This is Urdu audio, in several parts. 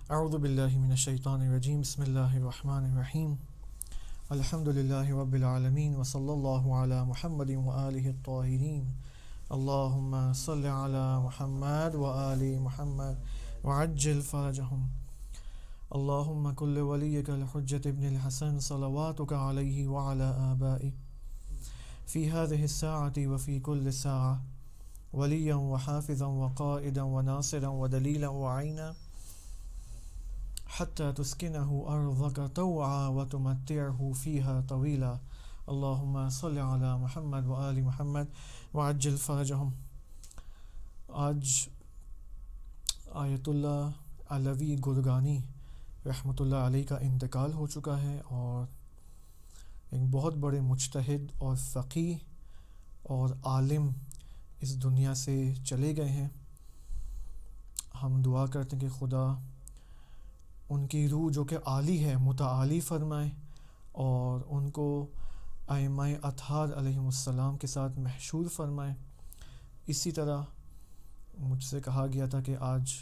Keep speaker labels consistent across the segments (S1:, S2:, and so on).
S1: اعوذ باللہ من الشیطان الرجیم بسم اللہ الرحمن الرحیم الحمد للہ رب العالمین وصلی اللہ علی محمد وآلہ الطاہرین اللہم صل علی محمد وآل محمد وعجل فرجہم اللہم کل ولیک الحجۃ ابن الحسن صلواتک علیہ وعلی آبائہ فی هذه الساعة وفی کل ساعة ولیا وحافظا وقائدا وناصرا ودلیلا وعینا حتى تسكنه أرضك طوعا وتمتعه فيها طويلا اللهم صل على محمد وآل محمد وعجل فرجهم۔ آج آیت اللہ علوی گرگانی رحمۃ اللہ علیہ کا انتقال ہو چکا ہے، اور ایک بہت بڑے مجتہد اور فقیہ اور عالم اس دنیا سے چلے گئے ہیں۔ ہم دعا کرتے ہیں کہ خدا ان کی روح جو کہ عالی ہے متعالی فرمائے، اور ان کو ائمہ اطہار علیہم السلام کے ساتھ محشور فرمائے۔ اسی طرح مجھ سے کہا گیا تھا کہ آج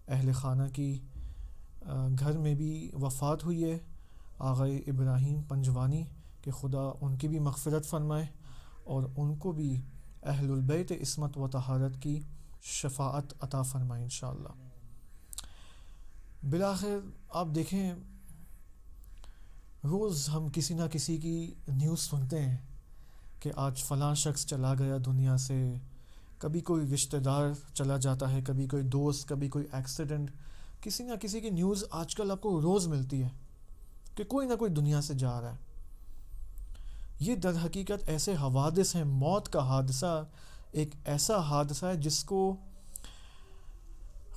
S1: اہل خانہ کی گھر میں بھی وفات ہوئی ہے، آغا ابراہیم پنجوانی، کہ خدا ان کی بھی مغفرت فرمائے اور ان کو بھی اہل البیت عصمت و طہارت کی شفاعت عطا فرمائے انشاءاللہ۔ بالآخر آپ دیکھیں، روز ہم کسی نہ کسی کی نیوز سنتے ہیں کہ آج فلاں شخص چلا گیا دنیا سے، کبھی کوئی رشتہ دار چلا جاتا ہے، کبھی کوئی دوست، کبھی کوئی ایکسیڈنٹ، کسی نہ کسی کی نیوز آج کل آپ کو روز ملتی ہے کہ کوئی نہ کوئی دنیا سے جا رہا ہے۔ یہ در حقیقت ایسے حوادث ہیں۔ موت کا حادثہ ایک ایسا حادثہ ہے جس کو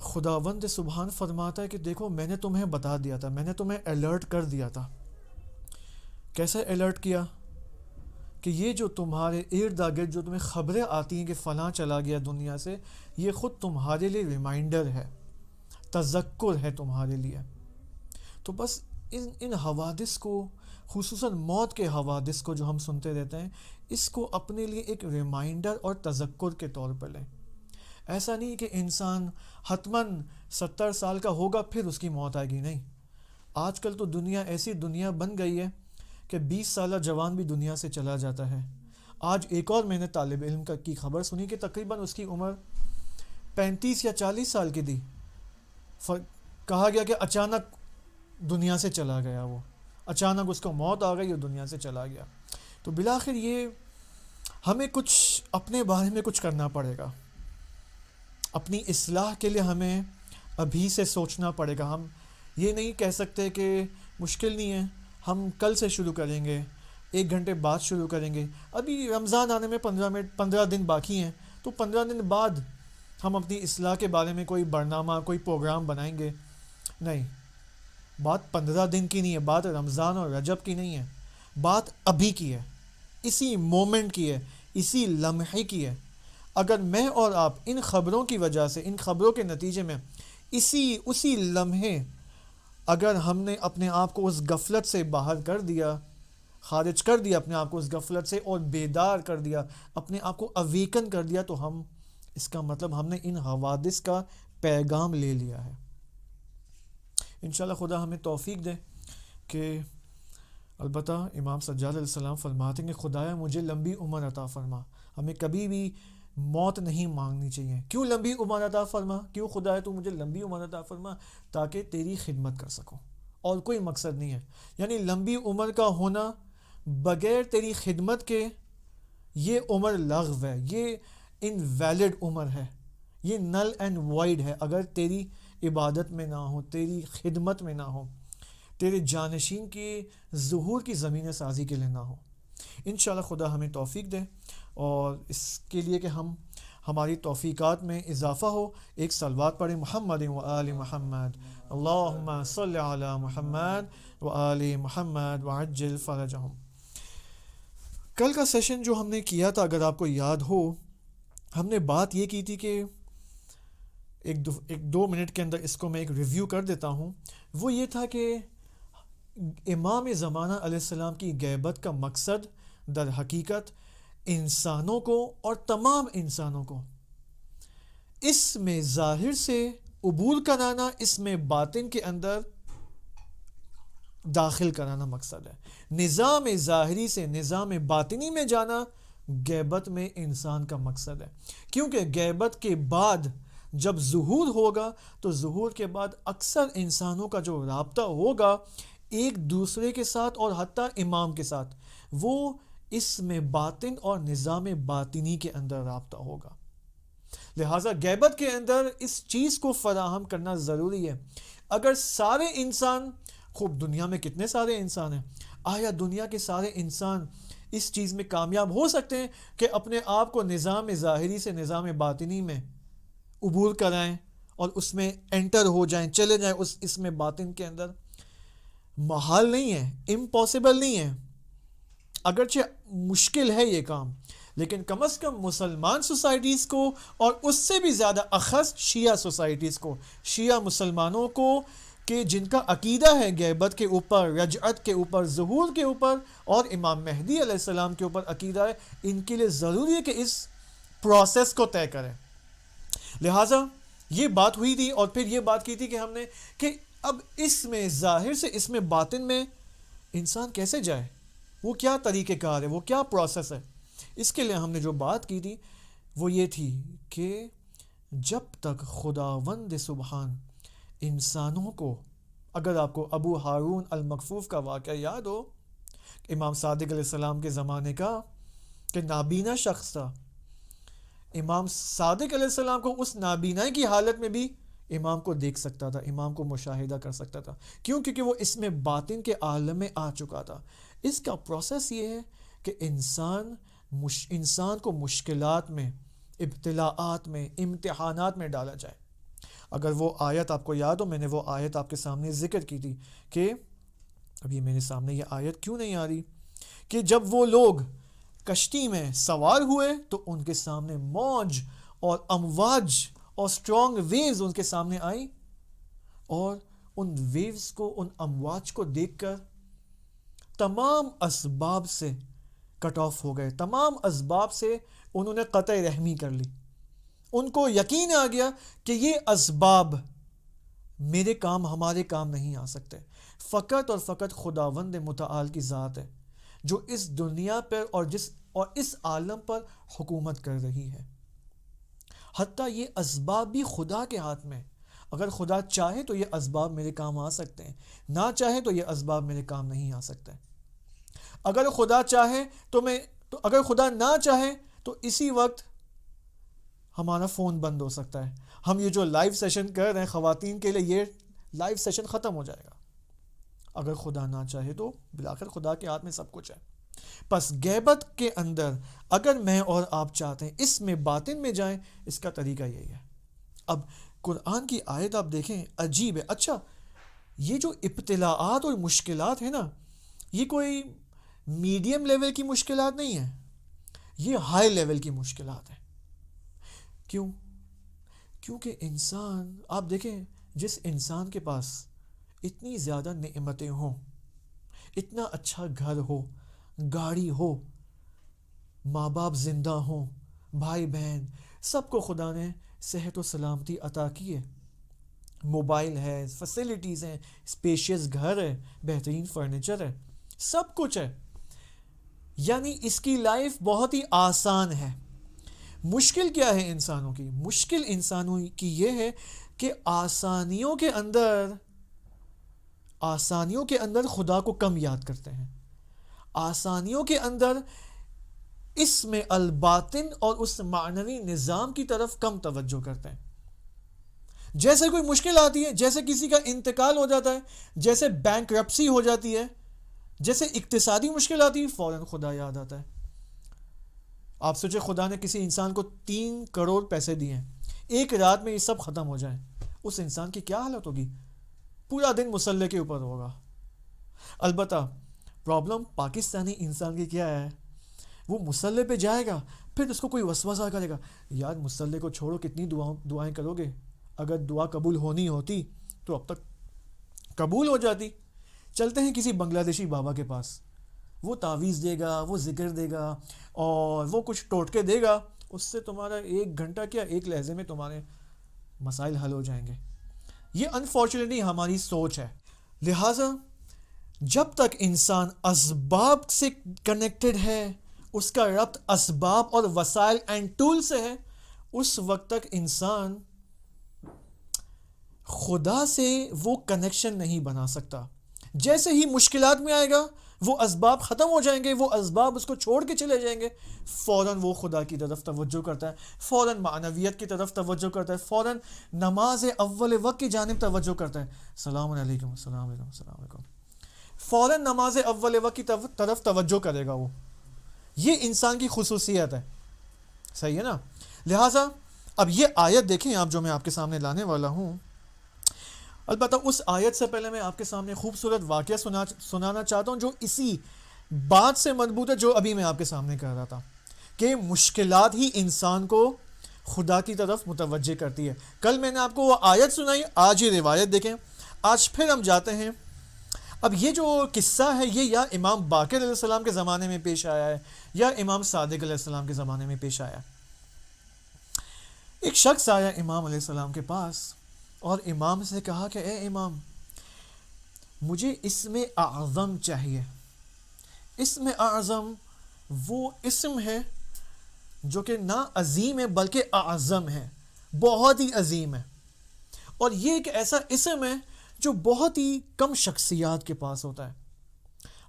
S1: خداوند سبحان فرماتا ہے کہ دیکھو میں نے تمہیں بتا دیا تھا، میں نے تمہیں الرٹ کر دیا تھا۔ کیسے الرٹ کیا؟ کہ یہ جو تمہارے ارد گرد جو تمہیں خبریں آتی ہیں کہ فلاں چلا گیا دنیا سے، یہ خود تمہارے لیے ریمائنڈر ہے، تذکر ہے تمہارے لیے۔ تو بس ان حوادث کو، خصوصاً موت کے حوادث کو جو ہم سنتے رہتے ہیں، اس کو اپنے لیے ایک ریمائنڈر اور تذکر کے طور پر لیں۔ ایسا نہیں کہ انسان حتماً 70 سال کا ہوگا پھر اس کی موت آئے گی، نہیں۔ آج کل تو دنیا ایسی دنیا بن گئی ہے کہ 20 سالہ جوان بھی دنیا سے چلا جاتا ہے۔ آج ایک اور میں نے طالب علم کی خبر سنی کہ تقریباً اس کی عمر 35 یا 40 سال کی تھی، کہا گیا کہ اچانک دنیا سے چلا گیا، وہ اچانک اس کو موت آ گئی اور دنیا سے چلا گیا۔ تو بالآخر یہ ہمیں کچھ اپنے بارے میں کچھ کرنا پڑے گا، اپنی اصلاح کے لیے ہمیں ابھی سے سوچنا پڑے گا۔ ہم یہ نہیں کہہ سکتے کہ مشکل نہیں ہے، ہم کل سے شروع کریں گے، 1 گھنٹے بعد شروع کریں گے، ابھی رمضان آنے میں 15 دن باقی ہیں، تو 15 دن بعد ہم اپنی اصلاح کے بارے میں کوئی برنامہ، کوئی پروگرام بنائیں گے۔ نہیں، بات 15 دن کی نہیں ہے، بات رمضان اور رجب کی نہیں ہے، بات ابھی کی ہے، اسی مومنٹ کی ہے، اسی لمحے کی ہے۔ اگر میں اور آپ ان خبروں کی وجہ سے، ان خبروں کے نتیجے میں اسی لمحے اگر ہم نے اپنے آپ کو اس غفلت سے باہر کر دیا، خارج کر دیا اپنے آپ کو اس غفلت سے، اور بیدار کر دیا، اپنے آپ کو اویکن کر دیا، تو ہم، اس کا مطلب ہم نے ان حوادث کا پیغام لے لیا ہے۔ انشاءاللہ خدا ہمیں توفیق دے کہ، البتہ امام سجاد علیہ السلام فرماتے ہیں کہ خدایا مجھے لمبی عمر عطا فرما۔ ہمیں کبھی بھی موت نہیں مانگنی چاہیے۔ کیوں لمبی عمر عطا فرما؟ کیوں خدایا تو مجھے لمبی عمر عطا فرما؟ تاکہ تیری خدمت کر سکوں، اور کوئی مقصد نہیں ہے۔ یعنی لمبی عمر کا ہونا بغیر تیری خدمت کے، یہ عمر لغو ہے، یہ انویلڈ عمر ہے، یہ نل اینڈ وائڈ ہے اگر تیری عبادت میں نہ ہو، تیری خدمت میں نہ ہو، تیرے جانشین کے ظہور کی زمین سازی کے لیے نہ ہو۔ انشاءاللہ خدا ہمیں توفیق دے، اور اس کے لیے کہ ہماری توفیقات میں اضافہ ہو، ایک صلوات پڑھیں محمد و آل محمد، اللہم صل علی محمد و آل محمد وعجل فرجہم۔ کل کا سیشن جو ہم نے کیا تھا، اگر آپ کو یاد ہو، ہم نے بات یہ کی تھی کہ ایک دو منٹ کے اندر اس کو میں ایک ریویو کر دیتا ہوں۔ وہ یہ تھا کہ امام زمانہ علیہ السلام کی غیبت کا مقصد در حقیقت انسانوں کو اور تمام انسانوں کو اس میں ظاہر سے عبور کرانا اس میں باطن کے اندر داخل کرانا مقصد ہے. نظام ظاہری سے نظام باطنی میں جانا غیبت میں انسان کا مقصد ہے. کیونکہ غیبت کے بعد جب ظہور ہوگا تو ظہور کے بعد اکثر انسانوں کا جو رابطہ ہوگا ایک دوسرے کے ساتھ اور حتیٰ امام کے ساتھ، وہ اس میں باطن اور نظام باطنی کے اندر رابطہ ہوگا. لہٰذا غیبت کے اندر اس چیز کو فراہم کرنا ضروری ہے. اگر سارے انسان، خوب دنیا میں کتنے سارے انسان ہیں، آیا دنیا کے سارے انسان اس چیز میں کامیاب ہو سکتے ہیں کہ اپنے آپ کو نظام ظاہری سے نظام باطنی میں عبور کرائیں اور اس میں انٹر ہو جائیں، چلے جائیں اس میں باطن کے اندر؟ محال نہیں ہے، امپاسبل نہیں ہے. اگرچہ مشکل ہے یہ کام، لیکن کم از کم مسلمان سوسائٹیز کو، اور اس سے بھی زیادہ اخص شیعہ سوسائٹیز کو، شیعہ مسلمانوں کو، کہ جن کا عقیدہ ہے غیبت کے اوپر، رجعت کے اوپر، ظہور کے اوپر اور امام مہدی علیہ السلام کے اوپر عقیدہ ہے، ان کے لیے ضروری ہے کہ اس پروسیس کو طے کریں. لہٰذا یہ بات ہوئی تھی، اور پھر یہ بات کی تھی کہ ہم نے کہ اب اس میں ظاہر سے اس میں باطن میں انسان کیسے جائے، وہ کیا طریقہ کار ہے، وہ کیا پروسیس ہے. اس کے لیے ہم نے جو بات کی تھی وہ یہ تھی کہ جب تک خداوند سبحان انسانوں کو، اگر آپ کو ابو ہارون المکفوف کا واقعہ یاد ہو، امام صادق علیہ السلام کے زمانے کا، کہ نابینا شخص تھا، امام صادق علیہ السلام کو اس نابینائی کی حالت میں بھی امام کو دیکھ سکتا تھا، امام کو مشاہدہ کر سکتا تھا. کیوں؟ کیونکہ وہ اس میں باطن کے عالم میں آ چکا تھا. اس کا پروسیس یہ ہے کہ انسان کو مشکلات میں، ابتلاءات میں، امتحانات میں ڈالا جائے. اگر وہ آیت آپ کو یاد ہو، میں نے وہ آیت آپ کے سامنے ذکر کی تھی کہ ابھی میرے سامنے یہ آیت کیوں نہیں آ رہی، کہ جب وہ لوگ کشتی میں سوار ہوئے تو ان کے سامنے موج اور امواج اور سٹرونگ ویوز ان کے سامنے آئی، اور ان ویوز کو، ان امواج کو دیکھ کر تمام اسباب سے کٹ آف ہو گئے، تمام اسباب سے انہوں نے قطع رحمی کر لی. ان کو یقین آ گیا کہ یہ اسباب میرے کام، ہمارے کام نہیں آ سکتے، فقط اور فقط خداوند متعال کی ذات ہے جو اس دنیا پر اور اس عالم پر حکومت کر رہی ہے. حتیٰ یہ اسباب بھی خدا کے ہاتھ میں، اگر خدا چاہے تو یہ اسباب میرے کام آ سکتے ہیں، نہ چاہے تو یہ اسباب میرے کام نہیں آ سکتے. اگر خدا چاہے تو اگر خدا نہ چاہے تو اسی وقت ہمارا فون بند ہو سکتا ہے. ہم یہ جو لائیو سیشن کر رہے ہیں خواتین کے لیے، یہ لائیو سیشن ختم ہو جائے گا. اگر خدا نہ چاہے تو بالآخر خدا کے ہاتھ میں سب کچھ ہے. پس غیبت کے اندر اگر میں اور آپ چاہتے ہیں اس میں باطن میں جائیں، اس کا طریقہ یہی ہے. اب قرآن کی آیت آپ دیکھیں، عجیب ہے. اچھا، یہ جو ابتلاءات اور مشکلات ہیں نا، یہ کوئی میڈیم لیول کی مشکلات نہیں ہیں، یہ ہائی لیول کی مشکلات ہیں. کیوں؟ کیونکہ انسان، آپ دیکھیں، جس انسان کے پاس اتنی زیادہ نعمتیں ہوں، اتنا اچھا گھر ہو، گاڑی ہو، ماں باپ زندہ ہوں، بھائی بہن، سب کو خدا نے صحت و سلامتی عطا کی ہے، موبائل ہے، فیسلٹیز ہیں، اسپیشیس گھر ہے، بہترین فرنیچر ہے، سب کچھ ہے، یعنی اس کی لائف بہت ہی آسان ہے. مشکل کیا ہے انسانوں کی؟ مشکل انسانوں کی یہ ہے کہ آسانیوں کے اندر خدا کو کم یاد کرتے ہیں، آسانیوں کے اندر اس میں الباطن اور اس معنوی نظام کی طرف کم توجہ کرتے ہیں. جیسے کوئی مشکل آتی ہے، جیسے کسی کا انتقال ہو جاتا ہے، جیسے بینکرپسی ہو جاتی ہے، جیسے اقتصادی مشکل آتی ہے، فوراً خدا یاد آتا ہے. آپ سوچیں خدا نے کسی انسان کو 3 کروڑ پیسے دیے ہیں، ایک رات میں یہ سب ختم ہو جائیں، اس انسان کی کیا حالت ہوگی؟ پورا دن مسلح کے اوپر ہوگا. البتہ پرابلم پاکستانی انسان کی کیا ہے؟ وہ مسلح پہ جائے گا، پھر اس کو کوئی وسوسہ کرے گا، یار مسلح کو چھوڑو، کتنی دعائیں کرو گے، اگر دعا قبول ہونی ہوتی تو اب تک قبول ہو جاتی. چلتے ہیں کسی بنگلہ دیشی بابا کے پاس، وہ تعویذ دے گا، وہ ذکر دے گا، اور وہ کچھ ٹوٹکے دے گا، اس سے تمہارا 1 گھنٹہ کیا 1 لہجے میں تمہارے مسائل حل ہو جائیں گے. یہ انفارچونیٹلی ہماری سوچ ہے. لہٰذا جب تک انسان اسباب سے کنیکٹڈ ہے، اس کا ربط اسباب اور وسائل اینڈ ٹول سے ہے، اس وقت تک انسان خدا سے وہ کنیکشن نہیں بنا سکتا. جیسے ہی مشکلات میں آئے گا، وہ اسباب ختم ہو جائیں گے، وہ اسباب اس کو چھوڑ کے چلے جائیں گے، فوراً وہ خدا کی طرف توجہ کرتا ہے، فوراً معنویت کی طرف توجہ کرتا ہے، فوراً نماز اول وقت کی جانب توجہ کرتا ہے. السلام علیکم، السلام علیکم، السلام علیکم. فوراً نماز اول وقت کی طرف توجہ کرے گا وہ. یہ انسان کی خصوصیت ہے. صحیح ہے نا؟ لہٰذا اب یہ آیت دیکھیں آپ، جو میں آپ کے سامنے لانے والا ہوں. البتہ اس آیت سے پہلے میں آپ کے سامنے خوبصورت واقعہ سنانا چاہتا ہوں جو اسی بات سے مربوط ہے جو ابھی میں آپ کے سامنے کہہ رہا تھا، کہ مشکلات ہی انسان کو خدا کی طرف متوجہ کرتی ہے. کل میں نے آپ کو وہ آیت سنائی، آج یہ روایت دیکھیں. آج پھر ہم جاتے ہیں. اب یہ جو قصہ ہے یہ یا امام باقر علیہ السلام کے زمانے میں پیش آیا ہے یا امام صادق علیہ السلام کے زمانے میں پیش آیا. ایک شخص آیا امام علیہ السلام کے پاس اور امام سے کہا کہ اے امام، مجھے اسم اعظم چاہیے. اسم اعظم وہ اسم ہے جو کہ نہ عظیم ہے بلکہ اعظم ہے، بہت ہی عظیم ہے. اور یہ ایک ایسا اسم ہے جو بہت ہی کم شخصیات کے پاس ہوتا ہے.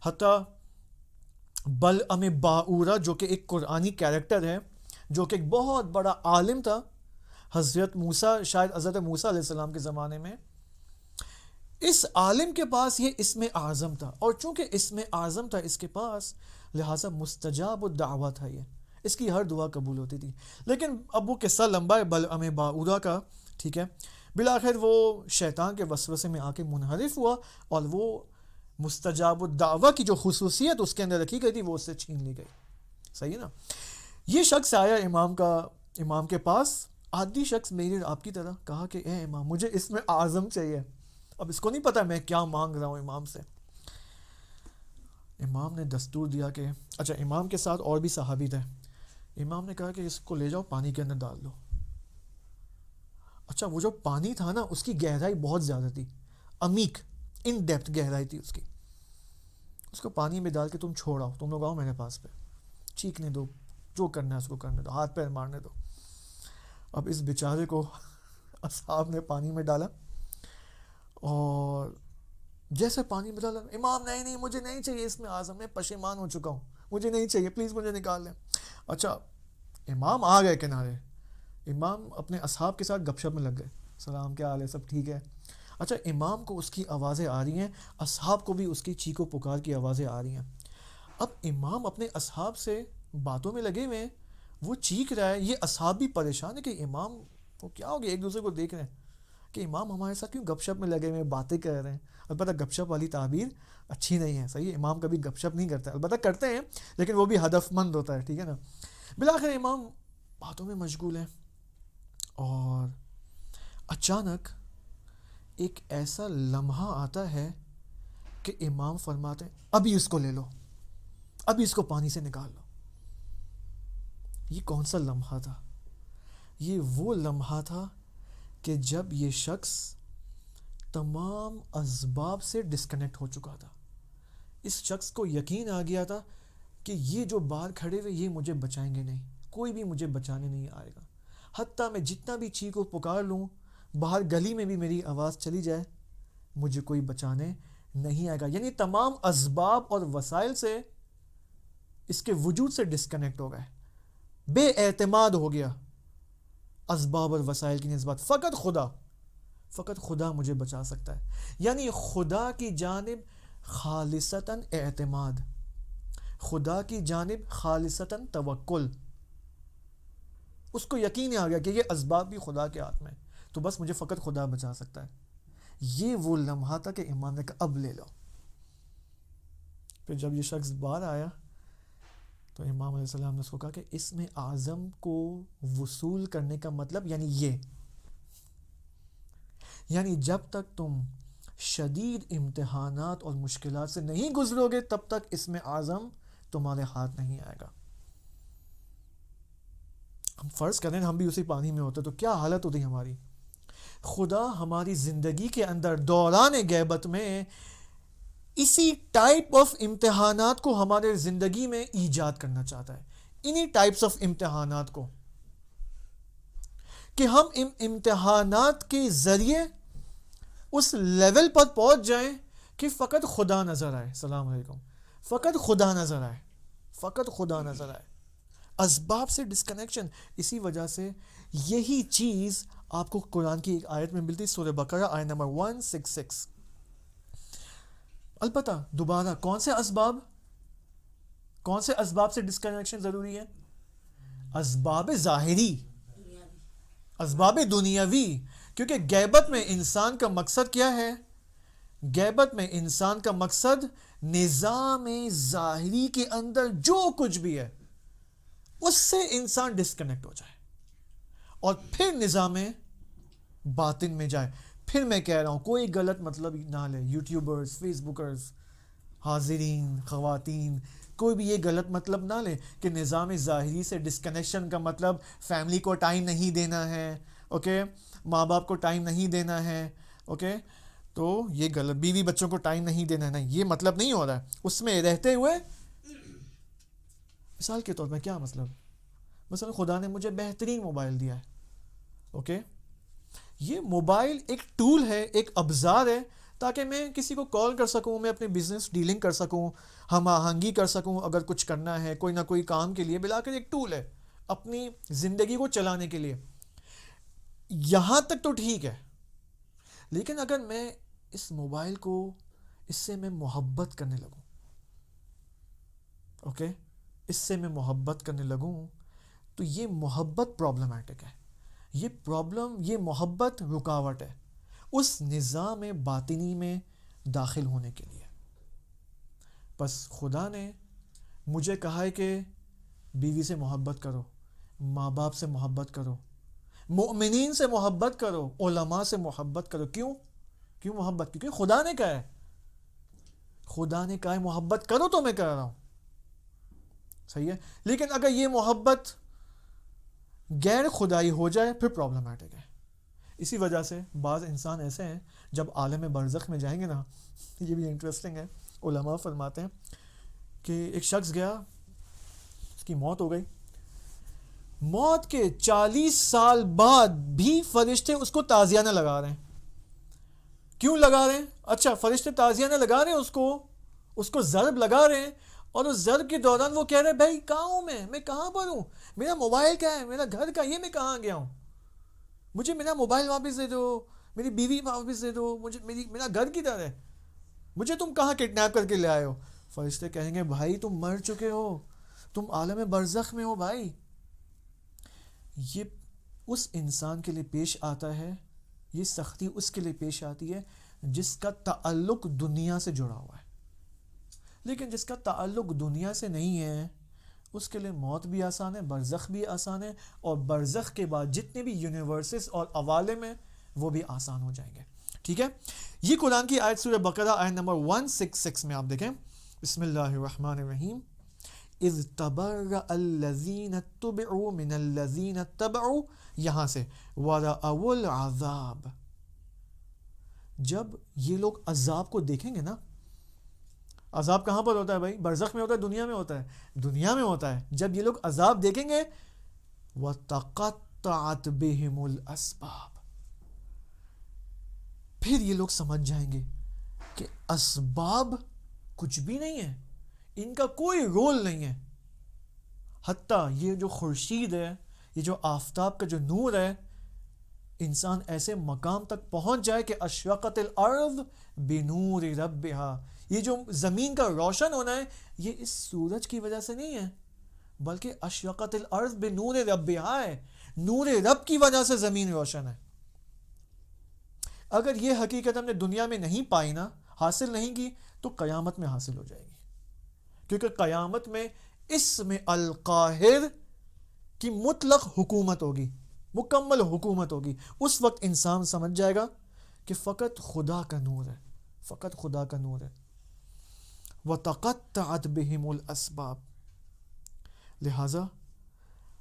S1: حتیٰ بلعم باعورہ جو کہ ایک قرآنی کیریکٹر ہے، جو کہ ایک بہت بڑا عالم تھا، حضرت موسیٰ، شاید حضرت موسیٰ علیہ السلام کے زمانے میں، اس عالم کے پاس یہ اسم اعظم تھا. اور چونکہ اسم اعظم تھا اس کے پاس، لہٰذا مستجاب الدعوت تھا، یہ اس کی ہر دعا قبول ہوتی تھی. لیکن اب وہ قصہ لمبا ہے بلعم باعورہ کا، ٹھیک ہے. بالآخر وہ شیطان کے وسوسے میں آ کے منحرف ہوا اور وہ مستجاب الدعوہ کی جو خصوصیت اس کے اندر رکھی گئی تھی وہ اس سے چھین لی گئی. صحیح ہے نا؟ یہ شخص آیا امام کے پاس، عادی شخص میری آپ کی طرح، کہا کہ اے امام، مجھے اس میں اعظم چاہیے. اب اس کو نہیں پتا میں کیا مانگ رہا ہوں امام سے. امام نے دستور دیا کہ اچھا، امام کے ساتھ اور بھی صحابی تھے. امام نے کہا کہ اس کو لے جاؤ، پانی کے اندر ڈال دو. اچھا، وہ جو پانی تھا نا اس کی گہرائی بہت زیادہ تھی، عمیق، ان ڈیپتھ گہرائی تھی اس کی. اس کو پانی میں ڈال کے تم چھوڑ آؤ، تم لوگ آؤ میرے پاس پہ، چیخنے دو، جو کرنا ہے اس کو کرنے دو، ہاتھ پیر مارنے دو. اب اس بیچارے کو اصحاب نے پانی میں ڈالا، اور جیسے پانی میں ڈالا، امام نہیں مجھے نہیں چاہیے اس میں اعظم، میں پشیمان ہو چکا ہوں، مجھے نہیں چاہیے، پلیز مجھے نکال لیں. اچھا، امام آ گئے کنارے. امام اپنے اصحاب کے ساتھ گپ شپ میں لگ گئے، سلام، کیا حال ہے، سب ٹھیک ہے. اچھا، امام کو اس کی آوازیں آ رہی ہیں، اصحاب کو بھی اس کی چیخ و پکار کی آوازیں آ رہی ہیں. اب امام اپنے اصحاب سے باتوں میں لگے ہوئے ہیں، وہ چیخ رہا ہے. یہ اصحاب بھی پریشان ہے کہ امام کو کیا ہو گیا، ایک دوسرے کو دیکھ رہے ہیں کہ امام ہمارے ساتھ کیوں گپ شپ میں لگے ہوئے ہیں، باتیں کر رہے ہیں. البتہ گپ شپ والی تعبیر اچھی نہیں ہے. صحیح ہے، امام کبھی گپ شپ نہیں کرتا، البتہ کرتے ہیں لیکن وہ بھی ہدف مند ہوتا ہے، ٹھیک ہے نا. بالآخر امام باتوں میں مشغول ہیں، اور اچانک ایک ایسا لمحہ آتا ہے کہ امام فرماتے ہیں ابھی اس کو لے لو، ابھی اس کو پانی سے نکال لو. یہ کون سا لمحہ تھا؟ یہ وہ لمحہ تھا کہ جب یہ شخص تمام اسباب سے ڈسکنیکٹ ہو چکا تھا. اس شخص کو یقین آ گیا تھا کہ یہ جو باہر کھڑے ہوئے یہ مجھے بچائیں گے نہیں، کوئی بھی مجھے بچانے نہیں آئے گا. حتیٰ میں جتنا بھی چیخ و پکار لوں، باہر گلی میں بھی میری آواز چلی جائے، مجھے کوئی بچانے نہیں آئے گا. یعنی تمام اسباب اور وسائل سے، اس کے وجود سے ڈسکنیکٹ ہو گئے، بے اعتماد ہو گیا اسباب اور وسائل کی نسبت. فقط خدا مجھے بچا سکتا ہے. یعنی خدا کی جانب خالصتاً اعتماد، خدا کی جانب خالصتاً توکل. اس کو یقین آ گیا کہ یہ اسباب بھی خدا کے ہاتھ میں، تو بس مجھے فقط خدا بچا سکتا ہے. یہ وہ لمحہ تھا کہ امام نے کہا اب لے لو. پھر جب یہ شخص باہر آیا تو امام علیہ السلام نے اس کو کہا کہ اس میں اعظم کو وصول کرنے کا مطلب یعنی جب تک تم شدید امتحانات اور مشکلات سے نہیں گزرو گے تب تک اس میں اعظم تمہارے ہاتھ نہیں آئے گا. ہم فرض کریں ہم بھی اسی پانی میں ہوتے تو کیا حالت ہوتی ہماری. خدا ہماری زندگی کے اندر دوران غیبت میں اسی ٹائپ آف امتحانات کو ہمارے زندگی میں ایجاد کرنا چاہتا ہے، انہی ٹائپس آف امتحانات کو، کہ ہم امتحانات کے ذریعے اس لیول پر پہنچ جائیں کہ فقط خدا نظر آئے. السلام علیکم. فقط خدا نظر آئے، فقط خدا نظر آئے. اسباب سے ڈسکنیکشن. اسی وجہ سے یہی چیز آپ کو قرآن کی ایک آیت میں ملتی، سورہ بقرہ آیت نمبر 166. البتہ دوبارہ کون سے اسباب سے ڈسکنیکشن ضروری ہے؟ اسباب ظاہری، اسباب دنیاوی. کیونکہ غیبت میں انسان کا مقصد کیا ہے؟ غیبت میں انسان کا مقصد نظام ظاہری کے اندر جو کچھ بھی ہے اس سے انسان ڈسکنیکٹ ہو جائے اور پھر نظام باطن میں جائے. پھر میں کہہ رہا ہوں کوئی غلط مطلب نہ لے، یوٹیوبرز، فیس بکرز، حاضرین، خواتین، کوئی بھی یہ غلط مطلب نہ لے کہ نظام ظاہری سے ڈسکنیکشن کا مطلب فیملی کو ٹائم نہیں دینا ہے، اوکے، ماں باپ کو ٹائم نہیں دینا ہے، اوکے، تو یہ غلط، بیوی بچوں کو ٹائم نہیں دینا ہے، نہیں، یہ مطلب نہیں ہو رہا ہے. اس میں رہتے ہوئے مثال کے طور پر کیا مطلب؟ مثلا خدا نے مجھے بہترین موبائل دیا ہے، اوکے، یہ موبائل ایک ٹول ہے، ایک ابزار ہے تاکہ میں کسی کو کال کر سکوں، میں اپنے بزنس ڈیلنگ کر سکوں، ہم آہنگی کر سکوں، اگر کچھ کرنا ہے کوئی نہ کوئی کام کے لیے، بلا کر ایک ٹول ہے اپنی زندگی کو چلانے کے لیے. یہاں تک تو ٹھیک ہے. لیکن اگر میں اس موبائل کو، اس سے میں محبت کرنے لگوں، اوکے، اس سے میں محبت کرنے لگوں، تو یہ محبت پرابلمٹک ہے. یہ محبت رکاوٹ ہے اس نظام باطنی میں داخل ہونے کے لیے. بس خدا نے مجھے کہا ہے کہ بیوی سے محبت کرو، ماں باپ سے محبت کرو، مؤمنین سے محبت کرو، علماء سے محبت کرو. کیوں محبت؟ کیونکہ خدا نے کہا ہے، خدا نے کہا ہے محبت کرو، تو میں کہہ رہا ہوں، صحیح ہے. لیکن اگر یہ محبت غیر خدائی ہو جائے پھر پرابلمٹک ہے. اسی وجہ سے بعض انسان ایسے ہیں جب عالم برزخ میں جائیں گے نا، یہ بھی انٹرسٹنگ ہے، علماء فرماتے ہیں کہ ایک شخص گیا، اس کی موت ہو گئی، موت کے 40 سال بعد بھی فرشتے اس کو تعزیانہ لگا رہے ہیں. کیوں لگا رہے ہیں؟ اچھا، فرشتے تعزیانہ لگا رہے ہیں، اس کو ضرب لگا رہے ہیں، اور اس ضرب کے دوران وہ کہہ رہے ہیں بھائی کہاں ہوں میں کہاں پر ہوں، میرا موبائل کیا ہے، میرا گھر کا، یہ میں کہاں گیا ہوں، مجھے میرا موبائل واپس دے دو، میری بیوی واپس دے دو، مجھے میرا گھر کدھر ہے، مجھے تم کہاں کڈنیپ کر کے لے آئے ہو. فرشتے کہیں گے بھائی تم مر چکے ہو، تم عالم برزخ میں ہو بھائی. یہ اس انسان کے لیے پیش آتا ہے، یہ سختی اس کے لیے پیش آتی ہے جس کا تعلق دنیا سے جڑا ہوا ہے. لیکن جس کا تعلق دنیا سے نہیں ہے اس کے لیے موت بھی آسان ہے، برزخ بھی آسان ہے، اور برزخ کے بعد جتنے بھی یونیورسز اور عوالم ہیں وہ بھی آسان ہو جائیں گے. ٹھیک ہے، یہ قرآن کی آیت سورہ بقرہ آیت نمبر 166 میں آپ دیکھیں، بسم اللہ الرحمن الرحیم. اذ تبرأ الذین اتبعوا من الذین اتبعوا، یہاں سے ورأوا العذاب. جب یہ لوگ عذاب کو دیکھیں گے نا، عذاب کہاں پر ہوتا ہے بھائی؟ برزخ میں ہوتا ہے، دنیا میں ہوتا ہے؟ دنیا میں ہوتا ہے. جب یہ لوگ عذاب دیکھیں گے، وَتَقَطَّعَتْ بِهِمُ الْأَسْبَابُ، پھر یہ لوگ سمجھ جائیں گے کہ اسباب کچھ بھی نہیں ہے، ان کا کوئی رول نہیں ہے. حتیٰ یہ جو خورشید ہے، یہ جو آفتاب کا جو نور ہے، انسان ایسے مقام تک پہنچ جائے کہ اشرقت الارض بنور ربہا، یہ جو زمین کا روشن ہونا ہے یہ اس سورج کی وجہ سے نہیں ہے، بلکہ اشرقت الارض بنور ربہا ہے، نور رب کی وجہ سے زمین روشن ہے. اگر یہ حقیقت ہم نے دنیا میں نہیں پائی نا، حاصل نہیں کی، تو قیامت میں حاصل ہو جائے گی. کیونکہ قیامت میں اسم القاہر کی مطلق حکومت ہوگی، مکمل حکومت ہوگی. اس وقت انسان سمجھ جائے گا کہ فقط خدا کا نور ہے، فقط خدا کا نور ہے. وَتَقَطَّعَتْ بِهِمُ الْأَسْبَابُ، لہٰذا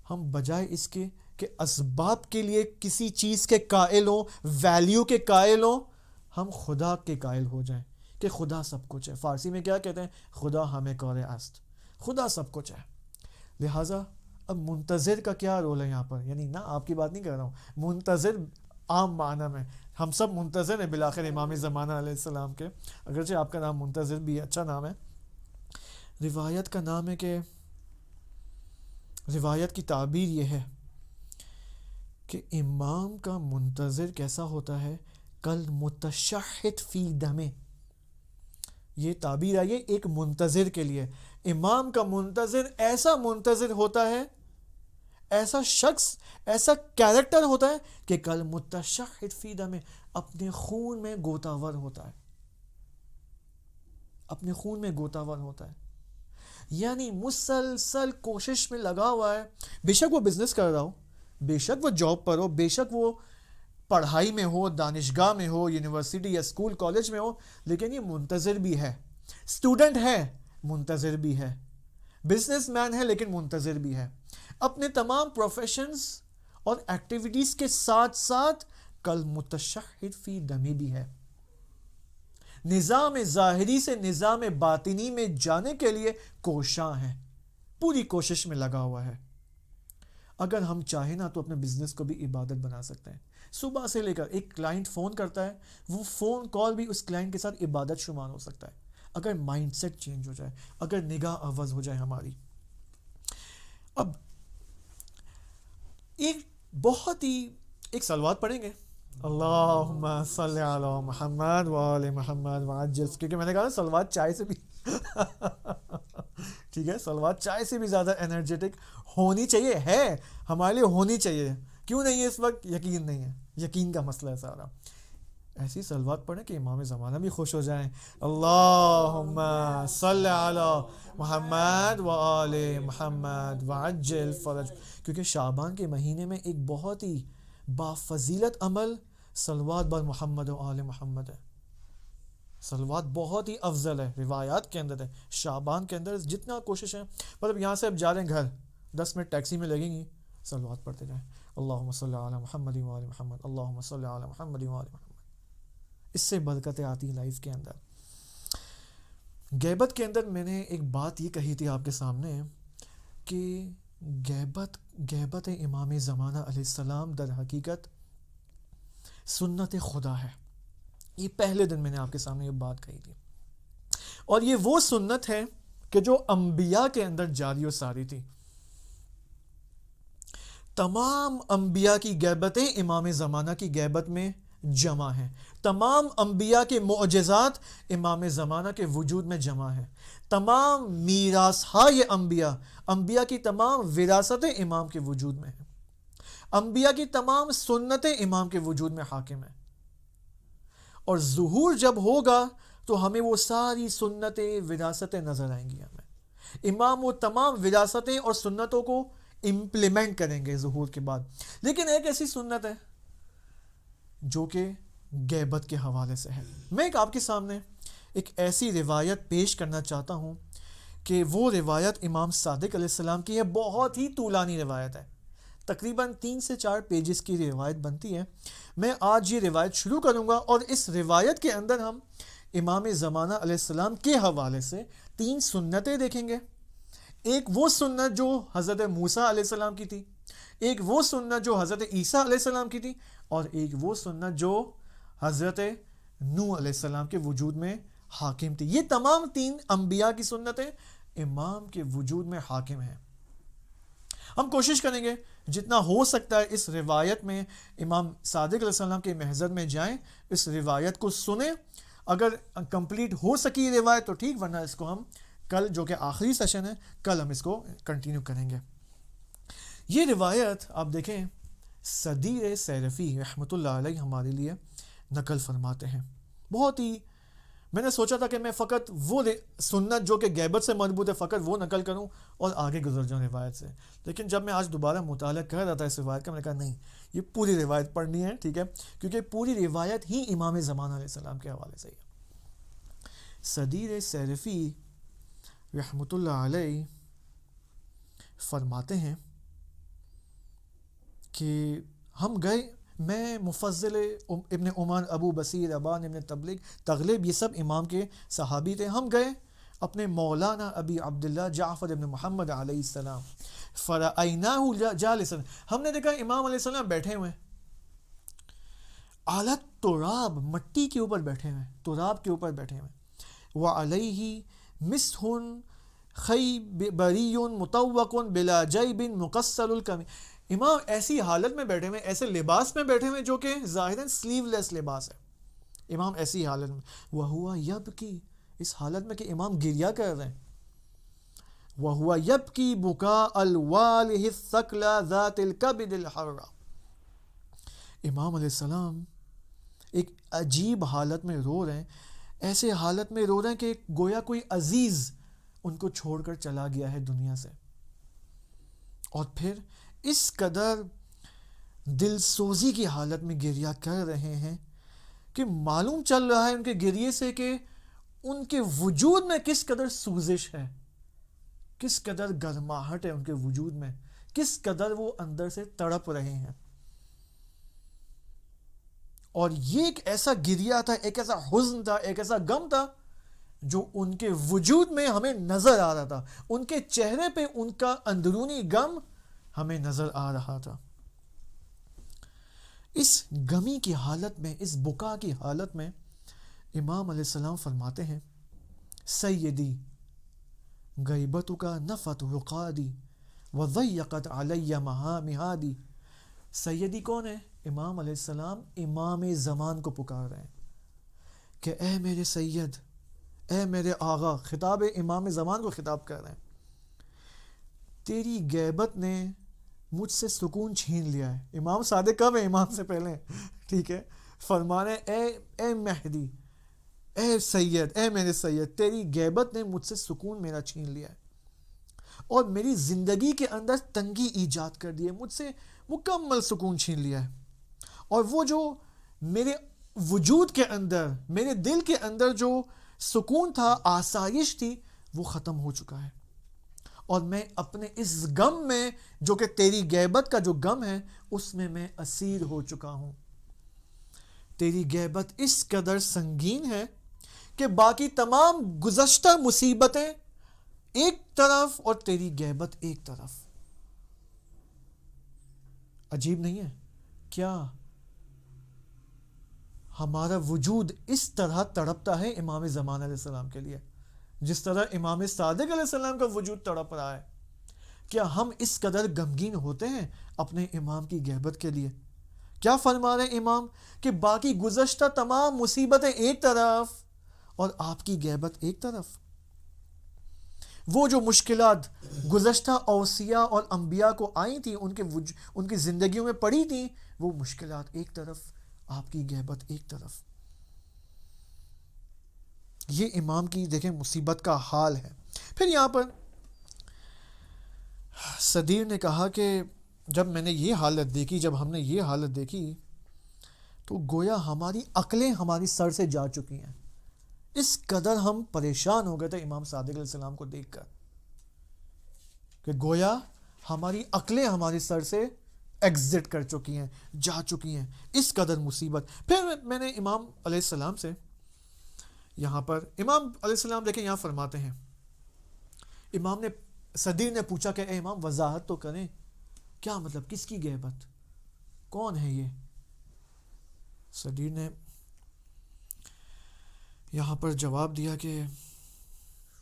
S1: ہم بجائے اس کے کہ اسباب کے لیے کسی چیز کے قائل ہوں, ویلیو کے قائل ہوں, ہم خدا کے قائل ہو جائیں کہ خدا سب کچھ ہے. فارسی میں کیا کہتے ہیں؟ خدا ہمیں کار است, خدا سب کچھ ہے. لہٰذا اب منتظر کا کیا رول ہے یہاں پر؟ یعنی نہ آپ کی بات نہیں کر رہا ہوں, منتظر عام معنی میں ہم سب منتظر ہیں بالآخر امام زمانہ علیہ السلام کے, اگرچہ آپ کا نام منتظر بھی اچھا نام ہے. روایت کا نام ہے کہ روایت کی تعبیر یہ ہے کہ امام کا منتظر کیسا ہوتا ہے؟ کل متشہد فی دمے. یہ تعبیر آئی ہے ایک منتظر کے لیے. امام کا منتظر ایسا منتظر ہوتا ہے, ایسا شخص, ایسا کیریکٹر ہوتا ہے کہ کل متشہد فی دمے, اپنے خون میں گوتاور ہوتا ہے, اپنے خون میں گوتاور ہوتا ہے. یعنی مسلسل کوشش میں لگا ہوا ہے. بے شک وہ بزنس کر رہا ہو, بے شک وہ جاب پر ہو, بے شک وہ پڑھائی میں ہو, دانشگاہ میں ہو, یونیورسٹی یا اسکول کالج میں ہو, لیکن یہ منتظر بھی ہے. اسٹوڈنٹ ہے, منتظر بھی ہے. بزنس مین ہے, لیکن منتظر بھی ہے. اپنے تمام پروفیشنز اور ایکٹیویٹیز کے ساتھ ساتھ کل متشہد فی دمی بھی ہے. نظام ظاہری سے نظام باطنی میں جانے کے لیے کوشاں ہے, پوری کوشش میں لگا ہوا ہے. اگر ہم چاہیں نا تو اپنے بزنس کو بھی عبادت بنا سکتے ہیں. صبح سے لے کر ایک کلائنٹ فون کرتا ہے, وہ فون کال بھی اس کلائنٹ کے ساتھ عبادت شمار ہو سکتا ہے, اگر مائنڈ سیٹ چینج ہو جائے, اگر نگاہ عوض ہو جائے ہماری. اب ایک بہت ہی ایک صلوات پڑھیں گے, اللہم صلی علی محمد وآل محمد وعجل, کیونکہ میں نے کہا نا صلوات چائے سے بھی ٹھیک ہے, صلوات چائے سے بھی زیادہ انرجیٹک ہونی چاہیے, ہے ہمارے لیے ہونی چاہیے. کیوں نہیں ہے اس وقت؟ یقین نہیں ہے, یقین کا مسئلہ ہے سارا. ایسی صلوات پڑھیں کہ امام زمانہ بھی خوش ہو جائیں. اللہم صلی علی محمد وآل محمد وعجل فرج. کیونکہ شعبان کے مہینے میں ایک بہت ہی بافضیلت عمل صلوات بر محمد و آل محمد ہے. صلوات بہت ہی افضل ہے, روایات کے اندر ہے. شعبان کے اندر جتنا کوشش ہے, مطلب یہاں سے اب جا رہے ہیں گھر, 10 منٹ ٹیکسی میں لگیں گی, صلوات پڑھتے جائیں. اللہم صلی علی محمد و آل محمد, اللہم صلی علی محمد و آل محمد. اس سے برکتیں آتی ہیں لائف کے اندر. غیبت کے اندر میں نے ایک بات یہ کہی تھی آپ کے سامنے کہ غیبت امام زمانہ علیہ السلام در حقیقت سنت خدا ہے. یہ پہلے دن میں نے آپ کے سامنے یہ بات کہی تھی, اور یہ وہ سنت ہے کہ جو انبیاء کے اندر جاری و ساری تھی. تمام انبیاء کی غیبتیں امام زمانہ کی غیبت میں جمع ہیں. تمام انبیاء کے معجزات امام زمانہ کے وجود میں جمع ہیں. تمام میراث انبیاء کی تمام وراثتیں امام کے وجود میں ہیں. انبیاء کی تمام سنتیں امام کے وجود میں حاکم ہیں. اور ظہور جب ہوگا تو ہمیں وہ ساری سنتیں وراثتیں نظر آئیں گی. ہمیں امام وہ تمام وراثتیں اور سنتوں کو امپلیمنٹ کریں گے ظہور کے بعد. لیکن ایک ایسی سنت ہے جو کہ غیبت کے حوالے سے ہے. میں ایک آپ کے سامنے ایک ایسی روایت پیش کرنا چاہتا ہوں کہ وہ روایت امام صادق علیہ السلام کی ہے. بہت ہی طولانی روایت ہے, تقریباً 3 سے 4 پیجز کی روایت بنتی ہے. میں آج یہ روایت شروع کروں گا, اور اس روایت کے اندر ہم امام زمانہ علیہ السلام کے حوالے سے 3 سنتیں دیکھیں گے. ایک وہ سنت جو حضرت موسیٰ علیہ السلام کی تھی, ایک وہ سنت جو حضرت عیسیٰ علیہ السلام کی تھی, اور ایک وہ سنت جو حضرت نوح علیہ السلام کے وجود میں حاکم تھی. یہ تمام 3 انبیاء کی سنتیں امام کے وجود میں حاکم ہیں. ہم کوشش کریں گے جتنا ہو سکتا ہے اس روایت میں امام صادق علیہ السلام کے محضر میں جائیں, اس روایت کو سنیں. اگر کمپلیٹ ہو سکی روایت تو ٹھیک, ورنہ اس کو ہم کل, جو کہ آخری سیشن ہے, کل ہم اس کو کنٹینیو کریں گے. یہ روایت آپ دیکھیں صدیر سیرفی رحمۃ اللہ علیہ ہمارے لیے نقل فرماتے ہیں. بہت ہی میں نے سوچا تھا کہ میں فقط وہ سنت جو کہ غیبت سے مربوط ہے فقط وہ نقل کروں اور آگے گزر جاؤں روایت سے, لیکن جب میں آج دوبارہ مطالعہ کر رہا تھا اس روایت کا, میں نے کہا نہیں, یہ پوری روایت پڑھنی ہے, ٹھیک ہے, کیونکہ پوری روایت ہی امام زمانہ علیہ السلام کے حوالے سے ہے. صدیر سیرفی رحمۃ اللہ علیہ فرماتے ہیں کہ ہم گئے، میں، مفضل ابن عمر، ابو بصیر، ابان ابن تغلب، یہ سب امام کے صحابی تھے. ہم گئے اپنے مولانا ابی عبداللہ جعفر ابن محمد علیہ السلام، فرأیناہ جالسا، ہم نے دیکھا امام علیہ السلام بیٹھے ہوئے علی التراب، مٹی کے اوپر بیٹھے ہوئے، تراب کے اوپر بیٹھے ہوئے. وعلیہ مسح خیبری مطوق بلا جیب مقصل الکم، امام ایسی حالت میں بیٹھے ہوئے، ایسے لباس میں بیٹھے ہوئے جو کہ ظاہراً سلیو لیس لباس ہے، امام ایسی حالت میں. وہوا یبکی، اس حالت میں کہ امام گریا کر رہے ہیں. وہوا یبکی بکاء الوالہ الثقل ذات الکبد الحرہ، امام علیہ السلام ایک عجیب حالت میں رو رہے ہیں، ایسے حالت میں رو رہے ہیں کہ گویا کوئی عزیز ان کو چھوڑ کر چلا گیا ہے دنیا سے. اور پھر اس قدر دل سوزی کی حالت میں گریہ کر رہے ہیں کہ معلوم چل رہا ہے ان کے گریے سے کہ ان کے وجود میں کس قدر سوزش ہے، کس قدر گرماہٹ ہے ان کے وجود میں، کس قدر وہ اندر سے تڑپ رہے ہیں. اور یہ ایک ایسا گریہ تھا، ایک ایسا حزن تھا، ایک ایسا غم تھا جو ان کے وجود میں ہمیں نظر آ رہا تھا، ان کے چہرے پہ ان کا اندرونی غم ہمیں نظر آ رہا تھا. اس غمی کی حالت میں، اس بکا کی حالت میں امام علیہ السلام فرماتے ہیں سیدی غیبتک نفت رقادی وضیقت علی مہادی. سیدی کون ہے؟ امام علیہ السلام امام زمان کو پکار رہے ہیں کہ اے میرے سید، اے میرے آغا، خطاب امام زمان کو خطاب کر رہے ہیں، تیری غیبت نے مجھ سے سکون چھین لیا ہے. امام صادق کب ہے؟ امام سے پہلے، ٹھیک ہے. فرمانے اے مہدی، اے سید، اے میرے سید، تیری غیبت نے مجھ سے سکون میرا چھین لیا ہے اور میری زندگی کے اندر تنگی ایجاد کر دی ہے، مجھ سے مکمل سکون چھین لیا ہے. اور وہ جو میرے وجود کے اندر، میرے دل کے اندر جو سکون تھا، آسائش تھی، وہ ختم ہو چکا ہے. اور میں اپنے اس غم میں جو کہ تیری غیبت کا جو غم ہے، اس میں اسیر ہو چکا ہوں. تیری غیبت اس قدر سنگین ہے کہ باقی تمام گزشتہ مصیبتیں ایک طرف اور تیری غیبت ایک طرف. عجیب نہیں ہے کیا ہمارا وجود اس طرح تڑپتا ہے امام زمان علیہ السلام کے لیے، جس طرح امام صادق علیہ السلام کا وجود تڑپ رہا ہے. کیا ہم اس قدر غمگین ہوتے ہیں اپنے امام کی غیبت کے لیے؟ کیا فرما رہے ہیں امام کہ باقی گزشتہ تمام مصیبتیں ایک طرف اور آپ کی غیبت ایک طرف. وہ جو مشکلات گزشتہ اوصیاء اور انبیاء کو آئی تھیں، ان کی زندگیوں میں پڑی تھیں، وہ مشکلات ایک طرف، آپ کی غیبت ایک طرف. یہ امام کی دیکھیں مصیبت کا حال ہے. پھر یہاں پر صدیر نے کہا کہ جب میں نے یہ حالت دیکھی، جب ہم نے یہ حالت دیکھی تو گویا ہماری عقلیں ہماری سر سے جا چکی ہیں. اس قدر ہم پریشان ہو گئے تھے امام صادق علیہ السلام کو دیکھ کر کہ گویا ہماری عقلیں ہماری سر سے ایگزٹ کر چکی ہیں، جا چکی ہیں، اس قدر مصیبت. پھر میں نے امام علیہ السلام سے یہاں پر، امام علیہ السلام دیکھیں یہاں فرماتے ہیں، امام نے، صدیر نے پوچھا کہ اے امام وضاحت تو کریں، کیا مطلب، کس کی غیبت، کون ہے یہ؟ صدیر نے یہاں پر جواب دیا کہ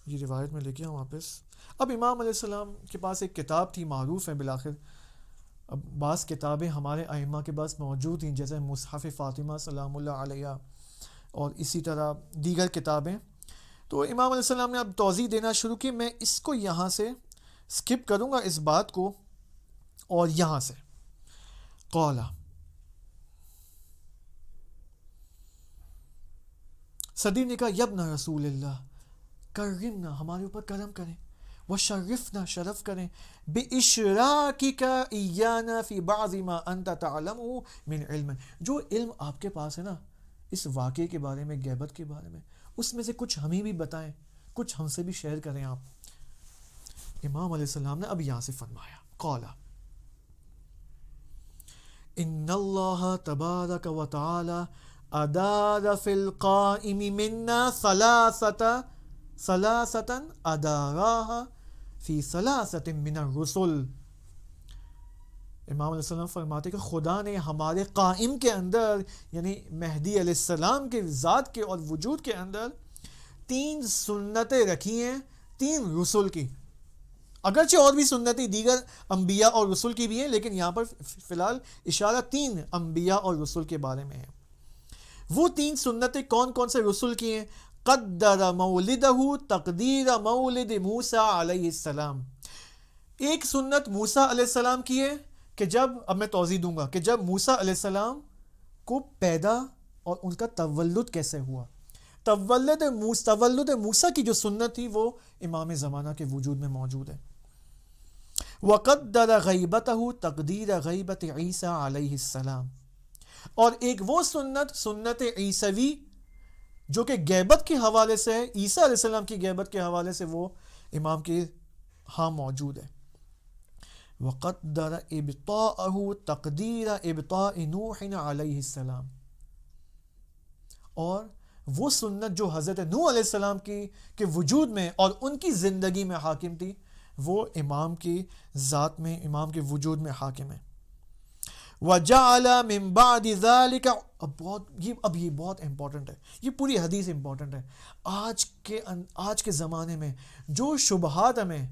S1: یہ روایت میں لے کے آؤں واپس. اب امام علیہ السلام کے پاس ایک کتاب تھی، معروف ہے بالآخر. اب بعض کتابیں ہمارے ائمہ کے پاس موجود ہیں، جیسے مصحف فاطمہ سلام اللہ علیہ اور اسی طرح دیگر کتابیں. تو امام علیہ السلام نے اب توضیح دینا شروع کی. میں اس کو یہاں سے سکپ کروں گا، اس بات کو، اور یہاں سے قولا، صدیر نے کہا یبن رسول اللہ کرمنا، ہمارے اوپر کرم کریں، وشرفنا، شرف کریں، باشراکک ایانا فی بعض ما انت تعلمہ من علم، جو علم آپ کے پاس ہے نا اس واقعے کے بارے میں، غیبت کے بارے میں، اس میں سے کچھ ہمیں بھی بتائیں، کچھ ہم سے بھی شیئر کریں آپ. امام علیہ السلام نے اب یہاں سے فرمایا قولا ان اللہ تبارک و تعالی ادار فی القائم منا ثلاثتا اداراها فی ثلاثت من الرسل. امام علیہ السلام فرماتے کہ خدا نے ہمارے قائم کے اندر یعنی مہدی علیہ السلام کے ذات کے اور وجود کے اندر 3 سنتیں رکھی ہیں 3 رسول کی. اگرچہ اور بھی سنتیں دیگر انبیاء اور رسول کی بھی ہیں، لیکن یہاں پر فی الحال اشارہ 3 انبیاء اور رسول کے بارے میں ہے. وہ 3 سنتیں کون کون سے رسول کی ہیں؟ قدر مولدہ تقدیر مولد موسیٰ علیہ السلام. ایک سنت موسیٰ علیہ السلام کی ہے کہ جب، اب میں توضیح دوں گا کہ جب موسیٰ علیہ السلام کو پیدا اور ان کا تولد کیسے ہوا. تولد موسیٰ کی جو سنت تھی وہ امام زمانہ کے وجود میں موجود ہے. وقدر غیبتہ تقدیر غیبت عیسیٰ علیہ السلام. اور ایک وہ سنت عیسوی جو کہ غیبت کے حوالے سے ہے، عیسیٰ علیہ السلام کی غیبت کے حوالے سے وہ امام کے ہاں موجود ہے. وقدر ابطاءہ تقدیر ابطاء نوح علیہ السلام. اور وہ سنت جو حضرت نوح علیہ السلام کی کے وجود میں اور ان کی زندگی میں حاکم تھی، وہ امام کی ذات میں، امام کے وجود میں حاکم ہے. وَجَعَلَ مِن بَعْدِ ذَلِكَ. اب یہ بہت امپورٹنٹ ہے، یہ پوری حدیث امپورٹنٹ ہے. آج کے زمانے میں جو شبہات ہمیں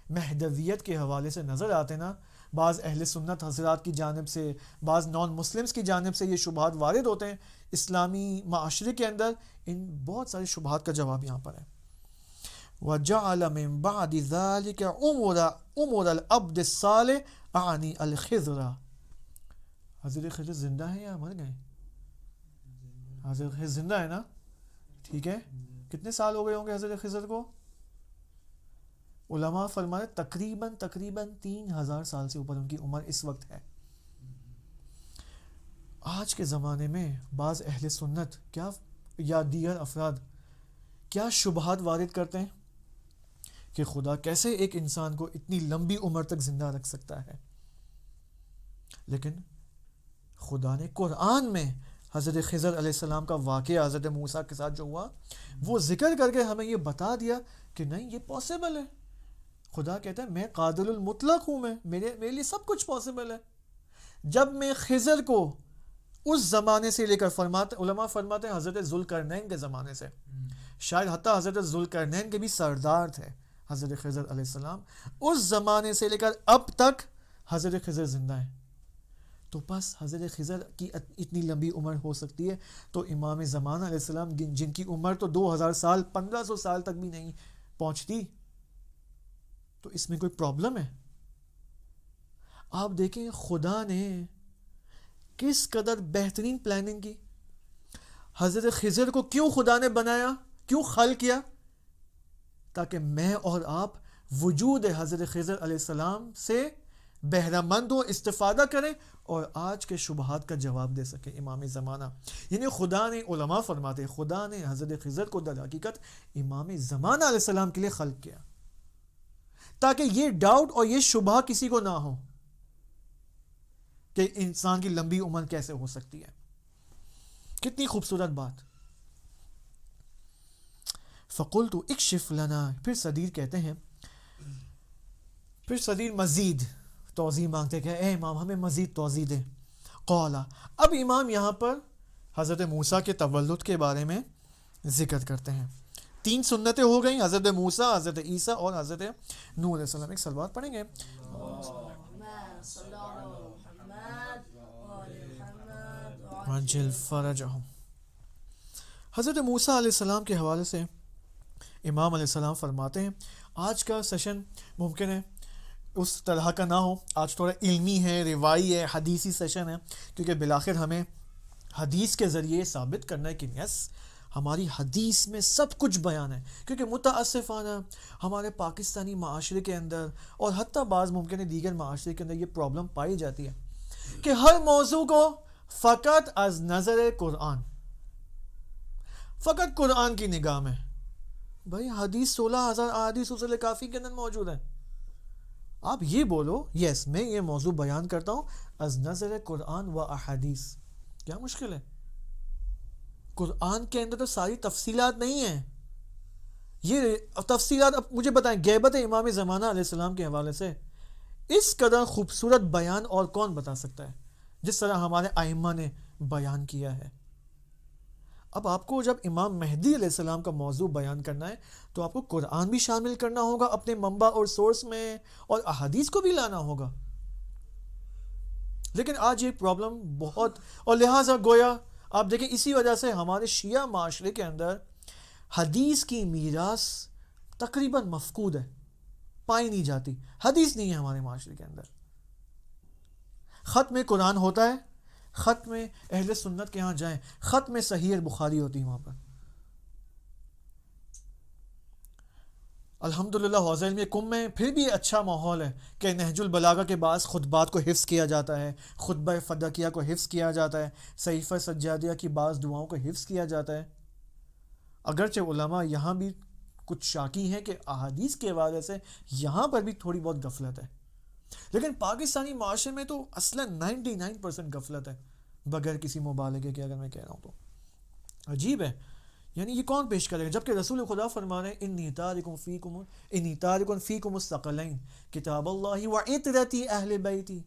S1: مہدویت کے حوالے سے نظر آتے نا، بعض اہل سنت حضرات کی جانب سے، بعض نان مسلمز کی جانب سے یہ شبہات وارد ہوتے ہیں اسلامی معاشرے کے اندر. ان بہت سارے شبہات کا جواب یہاں پر ہے. وَجَعَلَ مِن بَعْدِ ذَلِكَ عُمُرَ الْعَبْدِ الصَّالِحِ أَعْنِي الْخِضْرَ. حضرت خضر زندہ ہے یا مر گئے؟ حضرت خضر زندہ ہے نا، ٹھیک ہے. کتنے سال ہو گئے ہوں گے حضرت خضر کو؟ علماء فرماتے تقریباً 3000 سال سے اوپر ان کی عمر اس وقت ہے. آج کے زمانے میں بعض اہل سنت کیا یا دیگر افراد کیا شبہات وارد کرتے ہیں کہ خدا کیسے ایک انسان کو اتنی لمبی عمر تک زندہ رکھ سکتا ہے. لیکن خدا نے قرآن میں حضرت خضر علیہ السلام کا واقعہ حضرت موسیٰ کے ساتھ جو ہوا وہ ذکر کر کے ہمیں یہ بتا دیا کہ نہیں، یہ پاسبل ہے. خدا کہتا ہے میں قادر المطلق ہوں، میرے لیے سب کچھ پاسبل ہے. جب میں خضر کو اس زمانے سے لے کر علماء فرماتے ہیں حضرت ذوالقرنین کے زمانے سے، شاید حتیٰ حضرت ذوالقرنین کے بھی سردار تھے حضرت خضر علیہ السلام، اس زمانے سے لے کر اب تک حضرت خضر زندہ ہیں. تو بس حضرت خضر کی اتنی لمبی عمر ہو سکتی ہے تو امام زمانہ علیہ السلام جن کی عمر تو 2000 سال 1500 سال تک بھی نہیں پہنچتی، تو اس میں کوئی پرابلم ہے؟ آپ دیکھیں خدا نے کس قدر بہترین پلاننگ کی. حضرت خضر کو کیوں خدا نے بنایا، کیوں خلق کیا؟ تاکہ میں اور آپ وجود حضرت خضر علیہ السلام سے بہرہ مند ہوں، استفادہ کریں اور آج کے شبہات کا جواب دے سکیں امام زمانہ. یعنی خدا نے، علماء فرماتے خدا نے حضرت خضر کو در حقیقت امام زمانہ علیہ السلام کے لیے خلق کیا تاکہ یہ ڈاؤٹ اور یہ شبہ کسی کو نہ ہو کہ انسان کی لمبی عمر کیسے ہو سکتی ہے. کتنی خوبصورت بات. فَقُلْتُ اکشف لنا. پھر صدیر کہتے ہیں، پھر صدیر مزید توضیح مانگتے کہ اے امام ہمیں مزید توضیح دیں. قال. اب امام یہاں پر حضرت موسیٰ کے تولد کے بارے میں ذکر کرتے ہیں. 3 سنتیں ہو گئیں، حضرت موسیٰ، حضرت عیسیٰ اور حضرت نوح علیہ السلام. ایک صلوات پڑھیں گے. عجل فرجہم. حضرت موسیٰ علیہ السلام کے حوالے سے امام علیہ السلام فرماتے ہیں آج کا سیشن ممکن ہے اس طرح کا نہ ہو، آج تھوڑا علمی ہے، روائی ہے، حدیثی سیشن ہے، کیونکہ بالآخر ہمیں حدیث کے ذریعے ثابت کرنا ہے کہ یس ہماری حدیث میں سب کچھ بیان ہے. کیونکہ متاسفانہ ہمارے پاکستانی معاشرے کے اندر اور حتیٰ بعض ممکن ہے دیگر معاشرے کے اندر یہ پرابلم پائی جاتی ہے کہ ہر موضوع کو فقط از نظر قرآن، فقط قرآن کی نگاہ میں. بھائی حدیث 16,000 احادیث اصول کافی کے اندر موجود ہے. آپ یہ بولو یس میں یہ موضوع بیان کرتا ہوں از نظر قرآن و احادیث. کیا مشکل ہے؟ قرآن کے اندر تو ساری تفصیلات نہیں ہیں. یہ تفصیلات اب مجھے بتائیں غیبت امام زمانہ علیہ السلام کے حوالے سے اس قدر خوبصورت بیان اور کون بتا سکتا ہے جس طرح ہمارے ائمہ نے بیان کیا ہے. اب آپ کو جب امام مہدی علیہ السلام کا موضوع بیان کرنا ہے تو آپ کو قرآن بھی شامل کرنا ہوگا اپنے منبع اور سورس میں, اور احادیث کو بھی لانا ہوگا. لیکن آج یہ پرابلم بہت, اور لہٰذا گویا آپ دیکھیں اسی وجہ سے ہمارے شیعہ معاشرے کے اندر حدیث کی میراث تقریباً مفقود ہے, پائی نہیں جاتی. حدیث نہیں ہے ہمارے معاشرے کے اندر. ختم قرآن ہوتا ہے, ختم اہل سنت کے ہاں جائیں, ختم صحیح بخاری ہوتی ہے وہاں پر. الحمدللہ حوض علم کم میں پھر بھی اچھا ماحول ہے کہ نہج البلاغہ کے بعض خطبات کو حفظ کیا جاتا ہے, خطبہ فدقیہ کو حفظ کیا جاتا ہے, صحیفہ سجادیہ کی بعض دعاؤں کو حفظ کیا جاتا ہے. اگرچہ علماء یہاں بھی کچھ شاکی ہیں کہ احادیث کے حوالے سے یہاں پر بھی تھوڑی بہت غفلت ہے, لیکن پاکستانی معاشرے میں تو اصلاً 99% غفلت ہے بغیر کسی مبالغے کے. اگر میں کہہ رہا ہوں تو عجیب ہے, یعنی یہ کون پیش کرے گا جبکہ رسول خدا فرما رہے ہیں انی تارکم فیکم الثقلین کتاب اللہ و عطرتی اہل بیتی.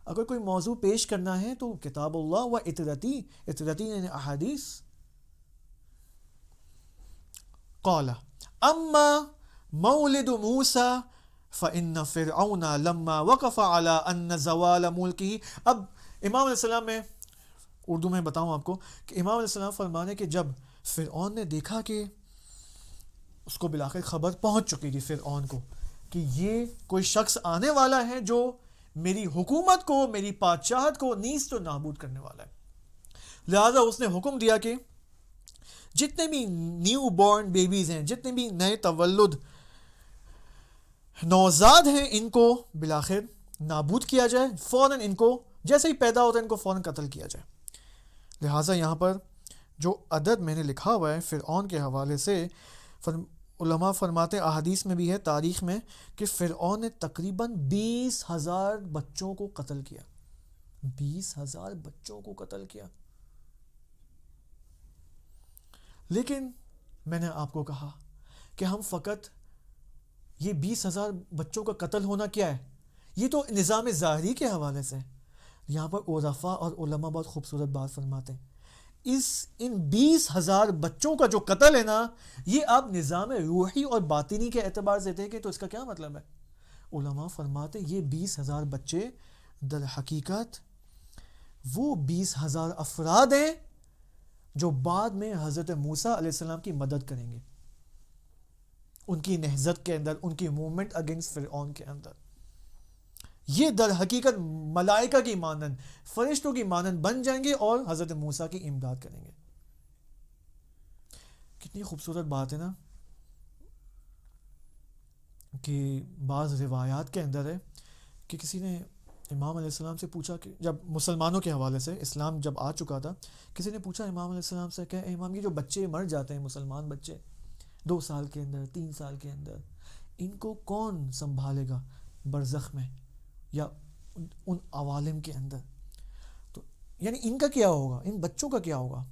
S1: اگر کوئی موضوع پیش کرنا ہے تو کتاب اللہ و عطرتی یعنی احادیث. قال اما مولد موسیٰ فَإِنَّ فِرْعَوْنَ لَمَّا وَقَفَ عَلَىٰ أَنَّ زَوَالَ مُلْكِهِ. اب امام علیہ السلام میں اردو میں بتاؤں آپ کو کہ امام علیہ السلام فرمانے کہ جب فرعون نے دیکھا کہ اس کو بالآخر خبر پہنچ چکی تھی فرعون کو کہ یہ کوئی شخص آنے والا ہے جو میری حکومت کو, میری بادشاہت کو نیست و نابود کرنے والا ہے, لہذا اس نے حکم دیا کہ جتنے بھی نیو بورن بیبیز ہیں, جتنے بھی نئے تولد نوزاد ہیں, ان کو بالآخر نابود کیا جائے, فوراً ان کو جیسے ہی پیدا ہوتا ہے ان کو فوراً قتل کیا جائے. لہٰذا یہاں پر جو عدد میں نے لکھا ہوا ہے فرعون کے حوالے سے, علماء فرماتے احادیث میں بھی ہے, تاریخ میں, کہ فرعون نے تقریباً 20,000 بچوں کو قتل کیا. 20,000 بچوں کو قتل کیا. لیکن میں نے آپ کو کہا کہ ہم فقط یہ 20,000 بچوں کا قتل ہونا کیا ہے, یہ تو نظام ظاہری کے حوالے سے. یہاں پر عرفاء اور علماء بہت خوبصورت بات فرماتے ہیں, ان 20,000 بچوں کا جو قتل ہے نا, یہ آپ نظام روحی اور باطنی کے اعتبار سے دیکھیں تو اس کا کیا مطلب ہے. علماء فرماتے ہیں یہ 20,000 بچے در حقیقت وہ 20,000 افراد ہیں جو بعد میں حضرت موسیٰ علیہ السلام کی مدد کریں گے ان کی نہضت کے اندر, ان کی موومنٹ اگینسٹ فرعون کے اندر. یہ در حقیقت ملائکہ کی مانند, فرشتوں کی مانند بن جائیں گے اور حضرت موسیٰ کی امداد کریں گے. کتنی خوبصورت بات ہے نا کہ بعض روایات کے اندر ہے کہ کسی نے امام علیہ السلام سے پوچھا کہ جب مسلمانوں کے حوالے سے اسلام جب آ چکا تھا, کسی نے پوچھا امام علیہ السلام سے کہ امام یہ جو بچے مر جاتے ہیں مسلمان بچے 2 سال کے اندر 3 سال کے اندر, ان کو کون سنبھالے گا برزخ میں یا ان عوالم کے اندر, تو یعنی ان کا کیا ہوگا, ان بچوں کا کیا ہوگا.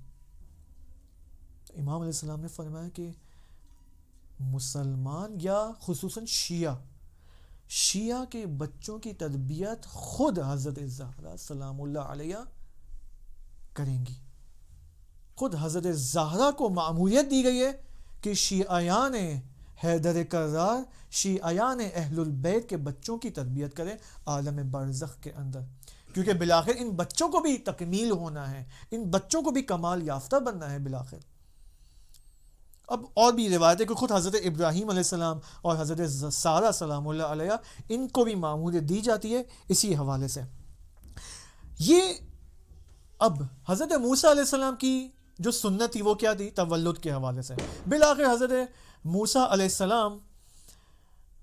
S1: امام علیہ السلام نے فرمایا کہ مسلمان یا خصوصاً شیعہ کے بچوں کی تربیت خود حضرت زہرا سلام اللہ علیہ کریں گی. خود حضرت زہرا کو مأموریت دی گئی ہے کہ شیعیان حیدر کرار, شیعیان اہل البیت کے بچوں کی تربیت کریں عالم برزخ کے اندر, کیونکہ بالآخر ان بچوں کو بھی تکمیل ہونا ہے, ان بچوں کو بھی کمال یافتہ بننا ہے بالآخر. اب اور بھی روایت ہے کہ خود حضرت ابراہیم علیہ السلام اور حضرت سارہ سلام اللہ علیہ ان کو بھی مأموریت دی جاتی ہے اسی حوالے سے. یہ اب حضرت موسیٰ علیہ السلام کی جو سنت تھی وہ کیا تھی, تولد کے حوالے سے. بالآخر حضرت موسیٰ علیہ السلام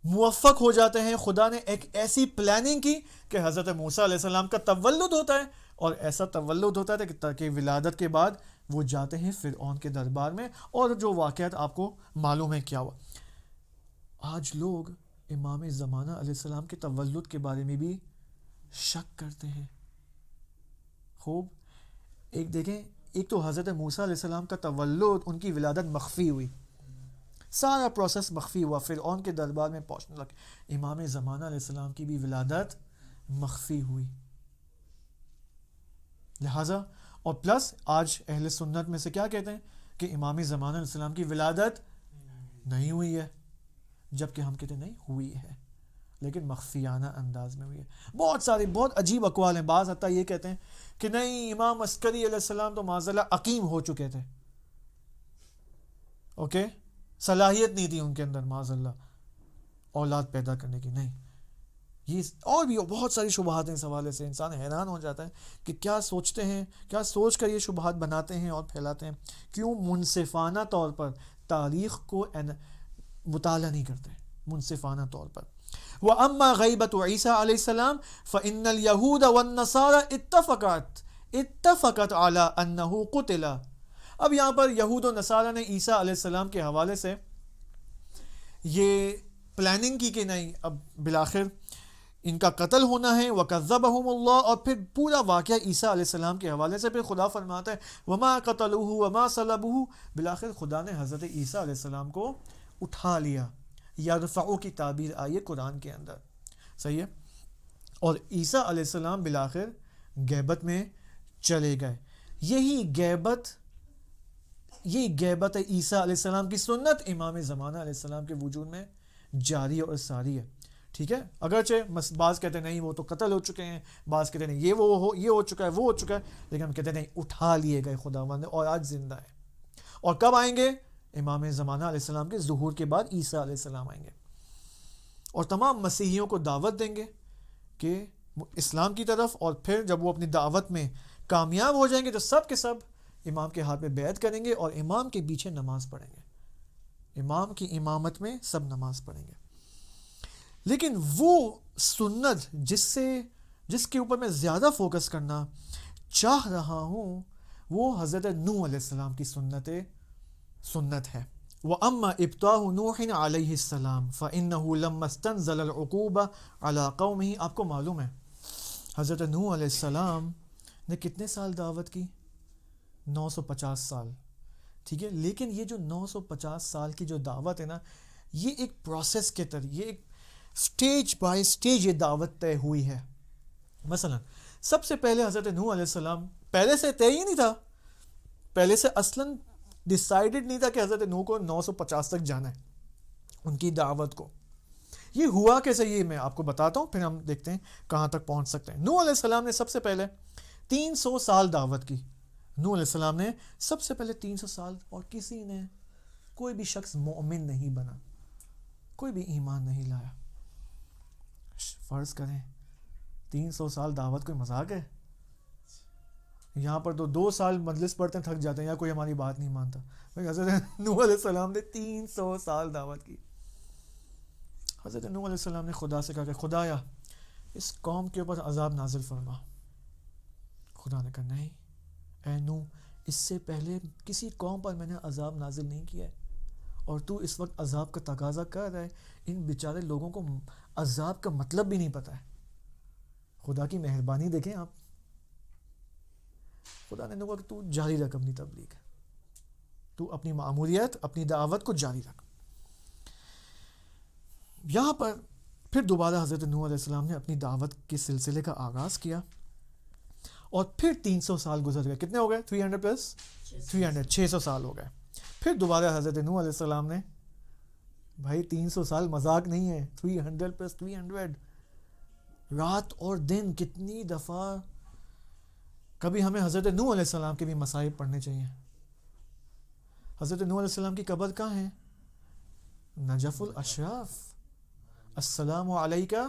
S1: موفق ہو جاتے ہیں, خدا نے ایک ایسی پلاننگ کی کہ حضرت موسیٰ علیہ السلام کا تولد ہوتا ہے, اور ایسا تولد ہوتا ہے کہ ولادت کے بعد وہ جاتے ہیں فرعون کے دربار میں, اور جو واقعات آپ کو معلوم ہے کیا ہوا. آج لوگ امام زمانہ علیہ السلام کے تولد کے بارے میں بھی شک کرتے ہیں. خوب ایک دیکھیں، ایک تو حضرت موسیٰ علیہ السلام کا تولد، ان کی ولادت مخفی ہوئی، سارا پروسیس مخفی ہوا، فرعون کے دربار میں پہنچنے لگے. امام زمانہ علیہ السلام کی بھی ولادت مخفی ہوئی. لہٰذا اور پلس آج اہل سنت میں سے کیا کہتے ہیں کہ امام زمانہ علیہ السلام کی ولادت نہیں ہوئی ہے، جبکہ ہم کہتے ہیں نہیں ہوئی ہے، لیکن مخفیانہ انداز میں ہوئی ہے. بہت سارے بہت عجیب اقوال ہیں. بعض حتیٰ یہ کہتے ہیں کہ نہیں، امام عسکری علیہ السلام تو معاذ اللہ عقیم ہو چکے تھے، اوکے، صلاحیت نہیں تھی ان کے اندر معاذ اللہ اولاد پیدا کرنے کی. نہیں، یہ اور بھی بہت ساری شبہات ہیں. اس حوالے سے انسان حیران ہو جاتا ہے کہ کیا سوچتے ہیں، کیا سوچ کر یہ شبہات بناتے ہیں اور پھیلاتے ہیں. کیوں منصفانہ طور پر تاریخ کو مطالعہ نہیں کرتے منصفانہ طور پر. وَأَمَّا غَيْبَةُ عِيسَىٰ عَلَيْهِ السَّلَامِ فَإِنَّ الْيَهُودَ وَالنَّصَارَى اتفقت علی انہ قتل. اب یہاں پر یہود و نصارہ نے عیسیٰ علیہ السلام کے حوالے سے یہ پلاننگ کی کہ نہیں، اب بالآخر ان کا قتل ہونا ہے. وَكَذَّبَهُمُ اللَّهُ، اور پھر پورا واقعہ عیسیٰ علیہ السلام کے حوالے سے پھر خدا فرماتا ہے وَمَا قَتَلُوهُ وَمَا صَلَبُوهُ، بالآخر خدا نے حضرت عیسیٰ علیہ السلام کو اٹھا لیا. یرفعو کی تعبیر آئی ہے قرآن کے اندر، صحیح ہے. اور عیسیٰ علیہ السلام بالآخر غیبت میں چلے گئے. یہی غیبت عیسیٰ علیہ السلام کی سنت امام زمانہ علیہ السلام کے وجود میں جاری اور ساری ہے. ٹھیک ہے، اگرچہ بعض کہتے ہیں نہیں وہ تو قتل ہو چکے ہیں، بعض کہتے ہیں نہیں یہ ہو چکا ہے، وہ ہو چکا ہے، لیکن ہم کہتے ہیں نہیں، اٹھا لیے گئے خداوند نے اور آج زندہ ہے. اور کب آئیں گے؟ امام زمانہ علیہ السلام کے ظہور کے بعد عیسیٰ علیہ السلام آئیں گے اور تمام مسیحیوں کو دعوت دیں گے کہ اسلام کی طرف. اور پھر جب وہ اپنی دعوت میں کامیاب ہو جائیں گے تو سب کے سب امام کے ہاتھ میں بیعت کریں گے اور امام کے پیچھے نماز پڑھیں گے. امام کی امامت میں سب نماز پڑھیں گے. لیکن وہ سنت جس کے اوپر میں زیادہ فوکس کرنا چاہ رہا ہوں وہ حضرت نوح علیہ السلام کی سنت ہے. وَأَمَّا إِبْطَاءُ نُوحٍ عَلَيْهِ السَّلَامُ فَإِنَّهُ لَمَّا اسْتَنزَلَ الْعُقُوبَةَ عَلَىٰ قَوْمِهِ. آپ کو معلوم ہے حضرت نوح علیہ السلام نے کتنے سال دعوت کی؟ 950 سال. ٹھیک ہے، لیکن یہ جو 950 سال کی جو دعوت ہے نا، یہ ایک پروسیس کے طرح، یہ ایک سٹیج بائی سٹیج یہ دعوت طے ہوئی ہے. مثلا سب سے پہلے حضرت نوح علیہ السلام پہلے سے طے ہی نہیں تھا، پہلے سے اصلاً ڈیسائیڈڈ نہیں تھا کہ حضرت نوح کو 950 تک جانا ہے ان کی دعوت کو. یہ ہوا کیسے، یہ میں آپ کو بتاتا ہوں، پھر ہم دیکھتے ہیں کہاں تک پہنچ سکتے ہیں. نوح علیہ السلام نے سب سے پہلے 300 سال دعوت کی. نوح علیہ السلام نے سب سے پہلے 300 سال، اور کوئی بھی شخص مومن نہیں بنا، کوئی بھی ایمان نہیں لایا. فرض کریں 300 سال دعوت کوئی مذاق ہے؟ یہاں پر تو 2 سال مجلس پڑھتے ہیں تھک جاتے ہیں یا کوئی ہماری بات نہیں مانتا. حضرت نوح علیہ السلام نے 300 سال دعوت کی. حضرت نوح علیہ السلام نے خدا سے کہا کہ خدایا اس قوم کے اوپر عذاب نازل فرما. خدا نے کہا نہیں اے نوح، اس سے پہلے کسی قوم پر میں نے عذاب نازل نہیں کیا ہے، اور تو اس وقت عذاب کا تقاضا کر رہا ہے. ان بیچارے لوگوں کو عذاب کا مطلب بھی نہیں پتہ ہے. خدا کی مہربانی دیکھیں آپ. خدا نے کہا کہ تو جاری رکھ اپنی تبلیغ، تو اپنی معمولیت، اپنی دعوت کو جاری رکھ. یہاں پر پھر دوبارہ حضرت نوح علیہ السلام نے اپنی دعوت کے سلسلے کا آغاز کیا، اور پھر 300 سال گزر گئے. کتنے ہو گئے؟ 300 پلس 300، 600 سال ہو گئے. پھر دوبارہ حضرت نوح علیہ السلام نے، بھائی 300 سال مذاق نہیں ہے، 300 پلس 300، رات اور دن کتنی دفعہ. کبھی ہمیں حضرت نوح علیہ السلام کے بھی مصائب پڑھنے چاہیے. حضرت نوح علیہ السلام کی قبر کہاں ہے؟ نجف الاشراف. السلام علیکہ،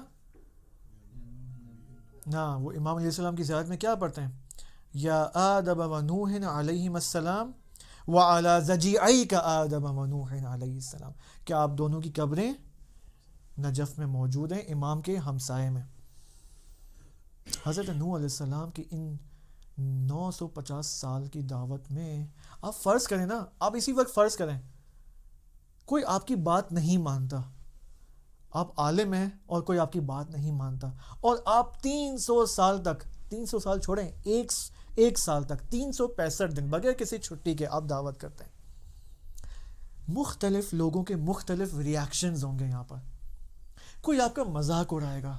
S1: نا وہ امام علیہ السلام کی زیارت میں کیا پڑھتے ہیں؟ یا آدم و نوح علیہم السلام وعلی ضجیعیک آدم و نوح علیہ السلام. کیا آپ دونوں کی قبریں نجف میں موجود ہیں، امام کے ہمسائے میں. حضرت نوح علیہ السلام کی ان 950 سال کی دعوت میں آپ فرض کریں نا، آپ اسی وقت فرض کریں کوئی آپ کی بات نہیں مانتا، آپ عالم ہیں اور کوئی آپ کی بات نہیں مانتا، اور آپ 300 سال تک، 300 سال چھوڑیں، ایک سال تک 365 دن بغیر کسی چھٹی کے آپ دعوت کرتے ہیں. مختلف لوگوں کے مختلف ریاکشنز ہوں گے یہاں پر. کوئی آپ کا مذاق اڑائے گا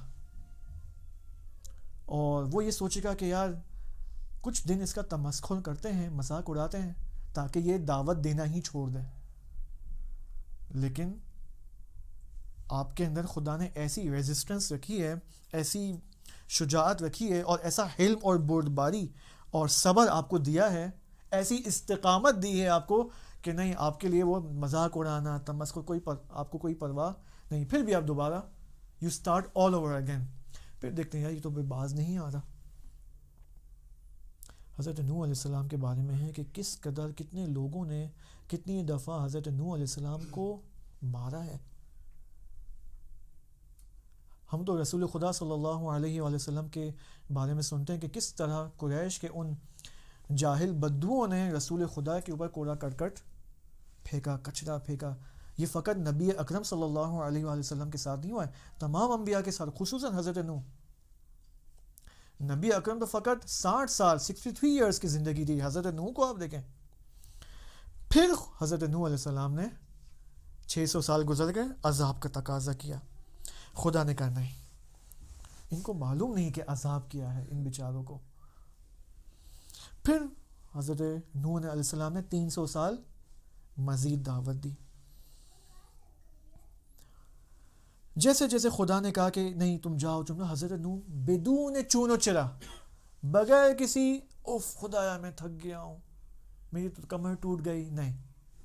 S1: اور وہ یہ سوچے گا کہ یار کچھ دن اس کا تمسخر کرتے ہیں، مذاق اڑاتے ہیں تاکہ یہ دعوت دینا ہی چھوڑ دے. لیکن آپ کے اندر خدا نے ایسی ریزسٹنس رکھی ہے، ایسی شجاعت رکھی ہے، اور ایسا حلم اور بردباری اور صبر آپ کو دیا ہے، ایسی استقامت دی ہے آپ کو کہ نہیں، آپ کے لیے وہ مذاق اڑانا، تمسخر آپ کو کوئی پرواہ نہیں. پھر بھی آپ دوبارہ you start all over again. پھر دیکھتے ہیں یار یہ تو باز نہیں آ رہا. حضرت نوح علیہ السلام کے بارے میں ہے کہ کس قدر کتنے لوگوں نے کتنی دفعہ حضرت نوح علیہ السلام کو مارا ہے. ہم تو رسول خدا صلی اللہ علیہ وآلہ وسلم کے بارے میں سنتے ہیں کہ کس طرح قریش کے ان جاہل بدوؤں نے رسول خدا کے اوپر کوڑا کرکٹ پھینکا، کچرا پھینکا. یہ فقط نبی اکرم صلی اللہ علیہ وآلہ وسلم کے ساتھ نہیں ہوا ہے، تمام انبیاء کے ساتھ، خصوصاً حضرت نوح. نبی اکرم تو فقط 60 سال 63 ایئرس کی زندگی دی. حضرت نوح کو آپ دیکھیں. پھر حضرت نوح علیہ السلام نے 600 سال گزر گئے، عذاب کا تقاضا کیا. خدا نے کہا نہیں، ان کو معلوم نہیں کہ عذاب کیا ہے ان بیچاروں کو. پھر حضرت نوح علیہ السلام نے 300 سال مزید دعوت دی. جیسے جیسے خدا نے کہا کہ نہیں تم جاؤ، حضرت نوح بدون چون و چرا، بغیر کسی اوف خدایا میں تھک گیا ہوں، میری تو کمر ٹوٹ گئی، نہیں.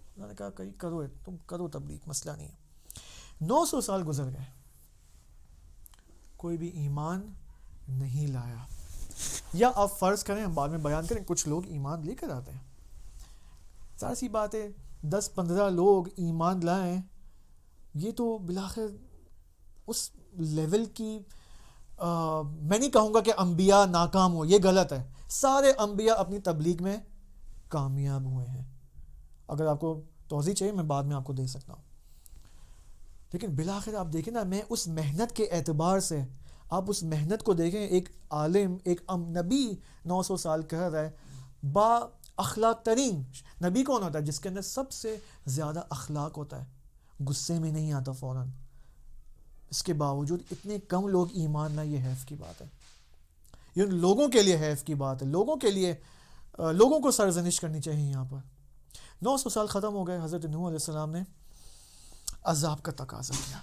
S1: خدا نے کہا کہیں کرو، تم کرو تبلیغ، مسئلہ نہیں ہے. 900 سال گزر گئے، کوئی بھی ایمان نہیں لایا. یا آپ فرض کریں، ہم بعد میں بیان کریں، کچھ لوگ ایمان لے کر آتے ہیں. ظاہر سی بات ہے 10-15 لوگ ایمان لائیں، یہ تو بالآخر اس لیول کی میں نہیں کہوں گا کہ انبیاء ناکام ہو، یہ غلط ہے. سارے انبیاء اپنی تبلیغ میں کامیاب ہوئے ہیں. اگر آپ کو توضیح چاہیے میں بعد میں آپ کو دے سکتا ہوں. لیکن بالآخر آپ دیکھیں نا، میں اس محنت کے اعتبار سے آپ اس محنت کو دیکھیں. ایک عالم، ایک نبی 900 سال کہہ رہا ہے. با اخلاق ترین نبی کون ہوتا ہے؟ جس کے اندر سب سے زیادہ اخلاق ہوتا ہے، غصے میں نہیں آتا فوراً. اس کے باوجود اتنے کم لوگ ایمان لائیں، یہ حیف کی بات ہے. یہ لوگوں کے لیے حیف کی بات ہے. لوگوں کے لیے لوگوں کو سرزنش کرنی چاہیے. یہاں پر 900 سال ختم ہو گئے. حضرت نوح علیہ السلام نے عذاب کا تقاضا کیا.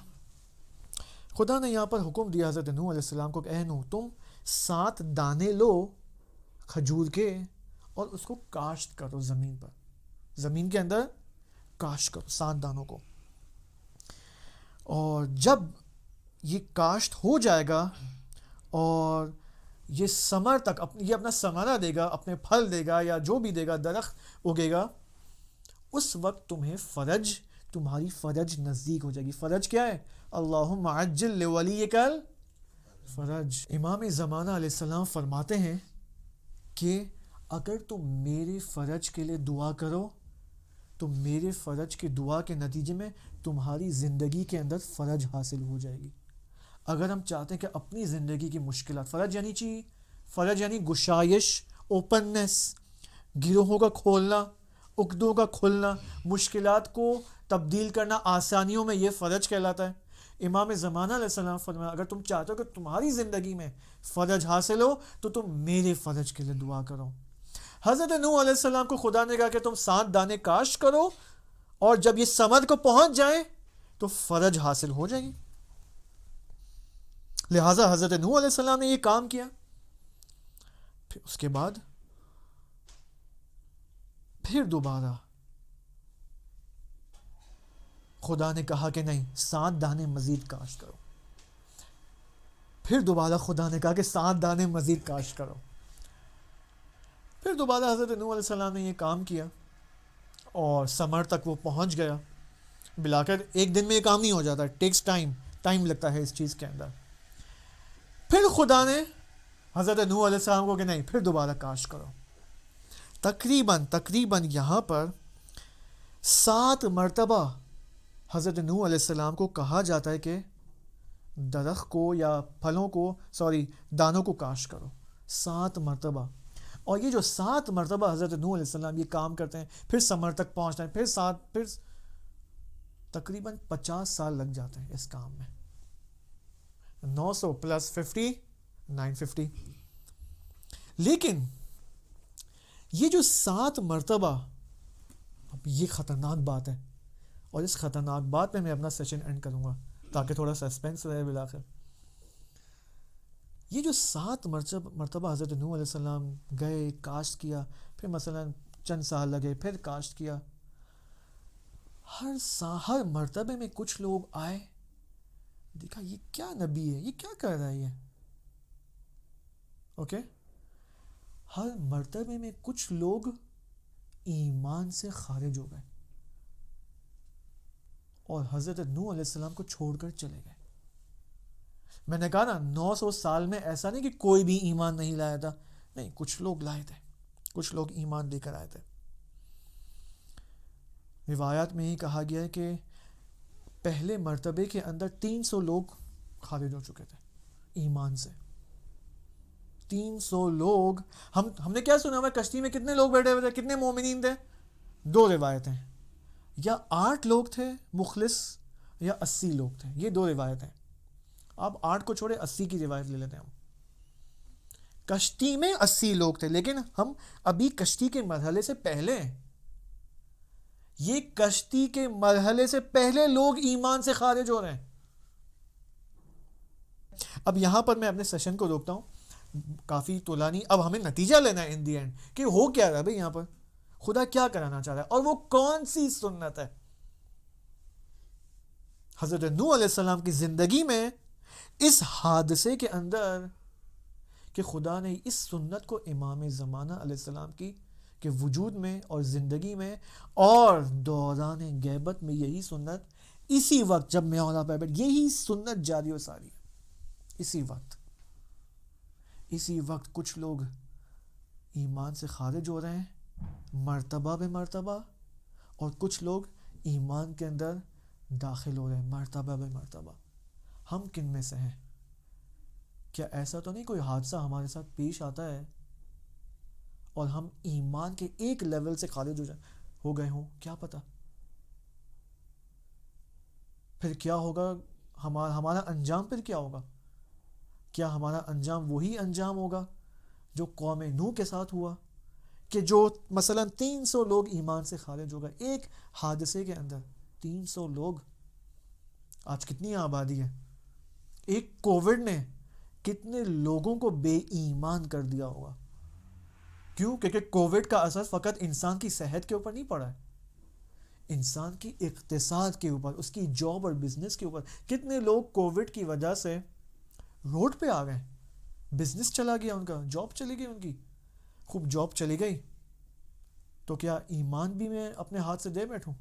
S1: خدا نے یہاں پر حکم دیا حضرت نوح علیہ السلام کو کہ اے نوح، تم 7 دانے لو کھجور کے اور اس کو کاشت کرو زمین پر، زمین کے اندر کاشت کرو 7 دانوں کو. اور جب یہ کاشت ہو جائے گا اور یہ ثمر تک یہ اپنا ثمرہ دے گا، اپنے پھل دے گا یا جو بھی دے گا، درخت اگے گا، اس وقت تمہاری فرج نزدیک ہو جائے گی. فرج کیا ہے؟ اللہم عجل لولیک الفرج. امام زمانہ علیہ السلام فرماتے ہیں کہ اگر تم میرے فرج کے لیے دعا کرو تو میرے فرج کی دعا کے نتیجے میں تمہاری زندگی کے اندر فرج حاصل ہو جائے گی. اگر ہم چاہتے ہیں کہ اپنی زندگی کی مشکلات، فرج یعنی گشائش، اوپننس، گروہوں کا کھولنا، عقدوں کا کھلنا، مشکلات کو تبدیل کرنا آسانیوں میں، یہ فرج کہلاتا ہے. امام زمانہ علیہ السلام فرمایا اگر تم چاہتے ہو کہ تمہاری زندگی میں فرج حاصل ہو تو تم میرے فرج کے لیے دعا کرو. حضرت نوح علیہ السلام کو خدا نے کہا کہ تم 7 دانے کاشت کرو اور جب یہ ثمر کو پہنچ جائے تو فرج حاصل ہو جائے گی. لہٰذا حضرت نوح علیہ السلام نے یہ کام کیا. پھر اس کے بعد پھر دوبارہ خدا نے کہا کہ نہیں 7 دانے مزید کاشت کرو. پھر دوبارہ خدا نے کہا کہ 7 دانے مزید کاشت کرو. پھر دوبارہ حضرت نوح علیہ السلام نے یہ کام کیا اور ثمر تک وہ پہنچ گیا. بلا کر ایک دن میں یہ کام نہیں ہو جاتا، ٹیکس ٹائم لگتا ہے اس چیز کے اندر. پھر خدا نے حضرت نوح علیہ السلام کو کہ نہیں پھر دوبارہ کاشت کرو. تقریباً یہاں پر 7 مرتبہ حضرت نوح علیہ السلام کو کہا جاتا ہے کہ درخت کو یا پھلوں کو دانوں کو کاشت کرو 7 مرتبہ. اور یہ جو 7 مرتبہ حضرت نوح علیہ السلام یہ کام کرتے ہیں، پھر ثمر تک پہنچتے ہیں، پھر تقریباً 50 سال لگ جاتے ہیں اس کام میں. 900 پلس 50 950. لیکن یہ جو 7 مرتبہ، یہ خطرناک بات ہے، اور اس خطرناک بات پہ میں اپنا سیشن اینڈ کروں گا تاکہ تھوڑا سسپینس رہے بالآخر. یہ جو 7 مرتبہ حضرت نوح علیہ السلام گئے، کاشت کیا، پھر مثلا چند سال لگے، پھر کاشت کیا. ہر مرتبے میں کچھ لوگ آئے، دیکھا یہ کیا نبی ہے، یہ کیا کر رہا ہے یہ. اوکے، ہر مرتبے میں کچھ لوگ ایمان سے خارج ہو گئے اور حضرت نوح علیہ السلام کو چھوڑ کر چلے گئے. میں نے کہا نا 900 سال میں ایسا نہیں کہ کوئی بھی ایمان نہیں لایا تھا، نہیں، کچھ لوگ لائے تھے، کچھ لوگ ایمان لے کر آئے تھے. روایات میں ہی کہا گیا ہے کہ پہلے مرتبے کے اندر 300 لوگ خارج ہو چکے تھے ایمان سے. 300 لوگ. ہم نے کیا سنا ہوا کشتی میں کتنے لوگ بیٹھے ہوئے تھے، کتنے مومنین تھے؟ 2 روایتیں، یا 8 لوگ تھے مخلص یا 80 لوگ تھے. یہ 2 روایتیں. آپ 8 کو چھوڑے 80 کی روایت لے لیتے ہیں ہم. کشتی میں 80 لوگ تھے، لیکن ہم ابھی کشتی کے مرحلے سے پہلے ہیں. یہ کشتی کے مرحلے سے پہلے لوگ ایمان سے خارج ہو رہے ہیں. اب یہاں پر میں اپنے سیشن کو روکتا ہوں، کافی طولانی. اب ہمیں نتیجہ لینا ہے ان دی اینڈ کہ ہو کیا رہا ہے بھائی، یہاں پر خدا کیا کرانا چاہ رہا ہے، اور وہ کون سی سنت ہے. حضرت نوح علیہ السلام کی زندگی میں اس حادثے کے اندر کہ خدا نے اس سنت کو امام زمانہ علیہ السلام کی کہ وجود میں اور زندگی میں اور دوران غیبت میں یہی سنت، اسی وقت جب میں اور آپ بیٹھ، یہی سنت جاری و ساری ہے. اسی وقت کچھ لوگ ایمان سے خارج ہو رہے ہیں مرتبہ بے مرتبہ، اور کچھ لوگ ایمان کے اندر داخل ہو رہے ہیں مرتبہ بے مرتبہ. ہم کن میں سے ہیں؟ کیا ایسا تو نہیں کوئی حادثہ ہمارے ساتھ پیش آتا ہے اور ہم ایمان کے ایک لیول سے خارج ہو گئے ہوں؟ کیا پتا پھر کیا ہوگا، ہمارا انجام پھر کیا ہوگا؟ کیا ہمارا انجام وہی انجام ہوگا جو قوم نوح کے ساتھ ہوا، کہ جو مثلا 300 لوگ ایمان سے خارج ہو گئے ایک حادثے کے اندر؟ 300 لوگ. آج کتنی آبادی ہے؟ ایک کووڈ نے کتنے لوگوں کو بے ایمان کر دیا ہوگا. کیوں؟ کیونکہ کووڈ کا اثر فقط انسان کی صحت کے اوپر نہیں پڑا ہے، انسان کی اقتصاد کے اوپر، اس کی جاب اور بزنس کے اوپر. کتنے لوگ کووڈ کی وجہ سے روڈ پہ آ گئے، بزنس چلا گیا ان کا، جاب چلی گئی ان کی. خوب جاب چلی گئی تو کیا ایمان بھی میں اپنے ہاتھ سے دے بیٹھوں؟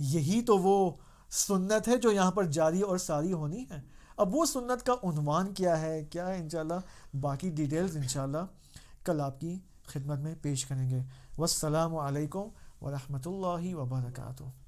S1: یہی تو وہ سنت ہے جو یہاں پر جاری اور ساری ہونی ہے. اب وہ سنت کا عنوان کیا ہے، کیا ہے، انشاءاللہ باقی ڈیٹیلز انشاءاللہ کل آپ کی خدمت میں پیش کریں گے. والسلام علیکم ورحمۃ اللہ وبرکاتہ.